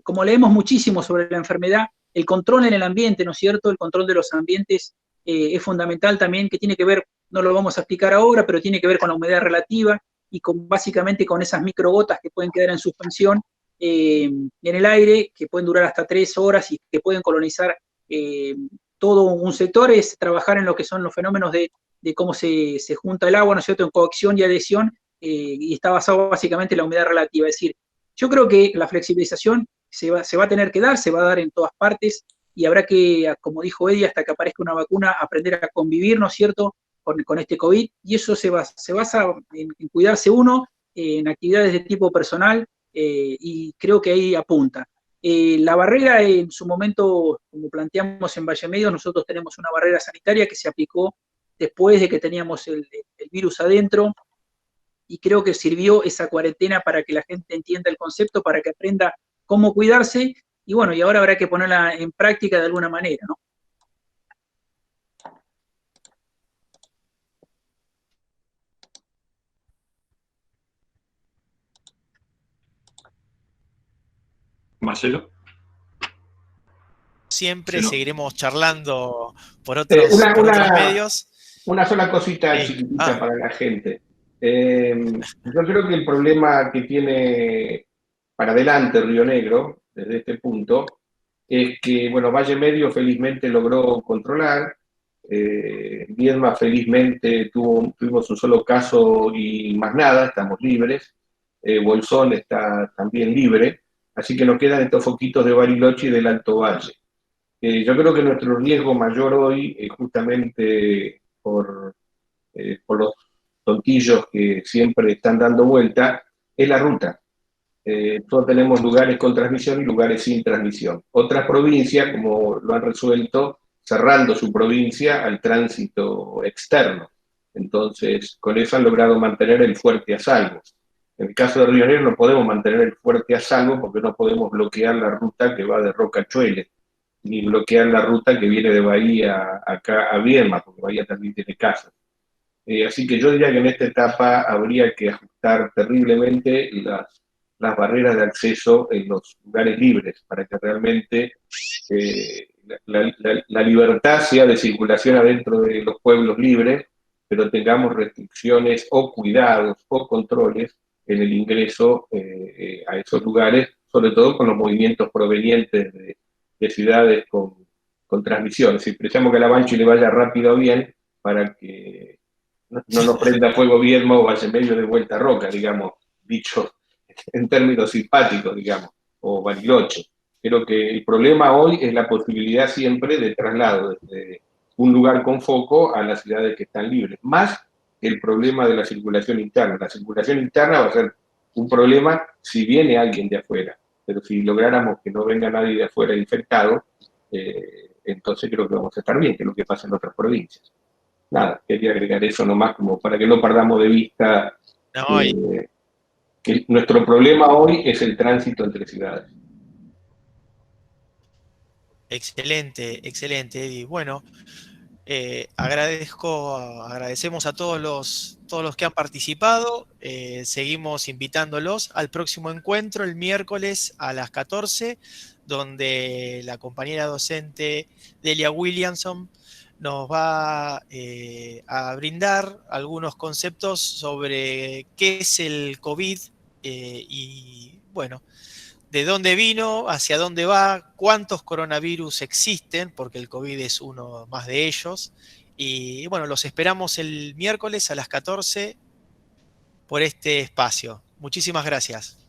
como leemos muchísimo sobre la enfermedad, el control en el ambiente, ¿no es cierto? El control de los ambientes es fundamental también, que tiene que ver, no lo vamos a explicar ahora, pero tiene que ver con la humedad relativa y básicamente con esas microgotas que pueden quedar en suspensión en el aire, que pueden durar hasta 3 horas y que pueden colonizar todo un sector. Es trabajar en lo que son los fenómenos de cómo se junta el agua, ¿no es cierto?, en coacción y adhesión, y está basado básicamente en la humedad relativa. Es decir, yo creo que la flexibilización se va a tener que dar, se va a dar en todas partes, y habrá que, como dijo Eddie, hasta que aparezca una vacuna, aprender a convivir, ¿no es cierto?, con este COVID, y eso se basa en cuidarse uno, en actividades de tipo personal, y creo que ahí apunta. La barrera, en su momento, como planteamos en Valle Medio, nosotros tenemos una barrera sanitaria que se aplicó después de que teníamos el virus adentro, y creo que sirvió esa cuarentena para que la gente entienda el concepto, para que aprenda cómo cuidarse, y bueno, y ahora habrá que ponerla en práctica de alguna manera, ¿no? Marcelo. Siempre Sí, no. seguiremos charlando por Una, por otros una, medios. una sola cosita chiquitita para la gente. Yo creo que el problema que tiene para adelante Río Negro, desde este punto, es que, bueno, Valle Medio felizmente logró controlar, Viedma felizmente tuvimos un solo caso y más nada, estamos libres, Bolsón está también libre, así que nos quedan estos foquitos de Bariloche y del Alto Valle. Yo creo que nuestro riesgo mayor hoy, justamente por los tontillos que siempre están dando vuelta, es la ruta. Todos tenemos lugares con transmisión y lugares sin transmisión. Otras provincias, como lo han resuelto, cerrando su provincia al tránsito externo. Entonces, con eso han logrado mantener el fuerte a salvo. En el caso de Río Negro no podemos mantener el fuerte a salvo porque no podemos bloquear la ruta que va de Rocachuele, ni bloquear la ruta que viene de Bahía acá a Viedma, porque Bahía también tiene casas. Así que yo diría que en esta etapa habría que ajustar terriblemente las barreras de acceso en los lugares libres para que realmente la libertad sea de circulación adentro de los pueblos libres, pero tengamos restricciones o cuidados o controles en el ingreso a esos lugares, sobre todo con los movimientos provenientes de ciudades con transmisión. Si pensamos que a la Banchi le vaya rápido o bien, para que no nos prenda fuego Viedma o Valle Medio de Vuelta a Roca, digamos, dicho en términos simpáticos, digamos, o Bariloche. Creo que el problema hoy es la posibilidad siempre de traslado desde un lugar con foco a las ciudades que están libres, más que el problema de la circulación interna. La circulación interna va a ser un problema si viene alguien de afuera, pero si lográramos que no venga nadie de afuera infectado, entonces creo que vamos a estar bien, que es lo que pasa en otras provincias. Nada, quería agregar eso nomás como para que no perdamos de vista que nuestro problema hoy es el tránsito entre ciudades. Excelente, excelente, Eddie. Bueno, agradecemos a todos los que han participado. Seguimos invitándolos al próximo encuentro el miércoles a las 14, donde la compañera docente Delia Williamson nos va a brindar algunos conceptos sobre qué es el COVID y, bueno, de dónde vino, hacia dónde va, cuántos coronavirus existen, porque el COVID es uno más de ellos. Y bueno, los esperamos el miércoles a las 14 por este espacio. Muchísimas gracias.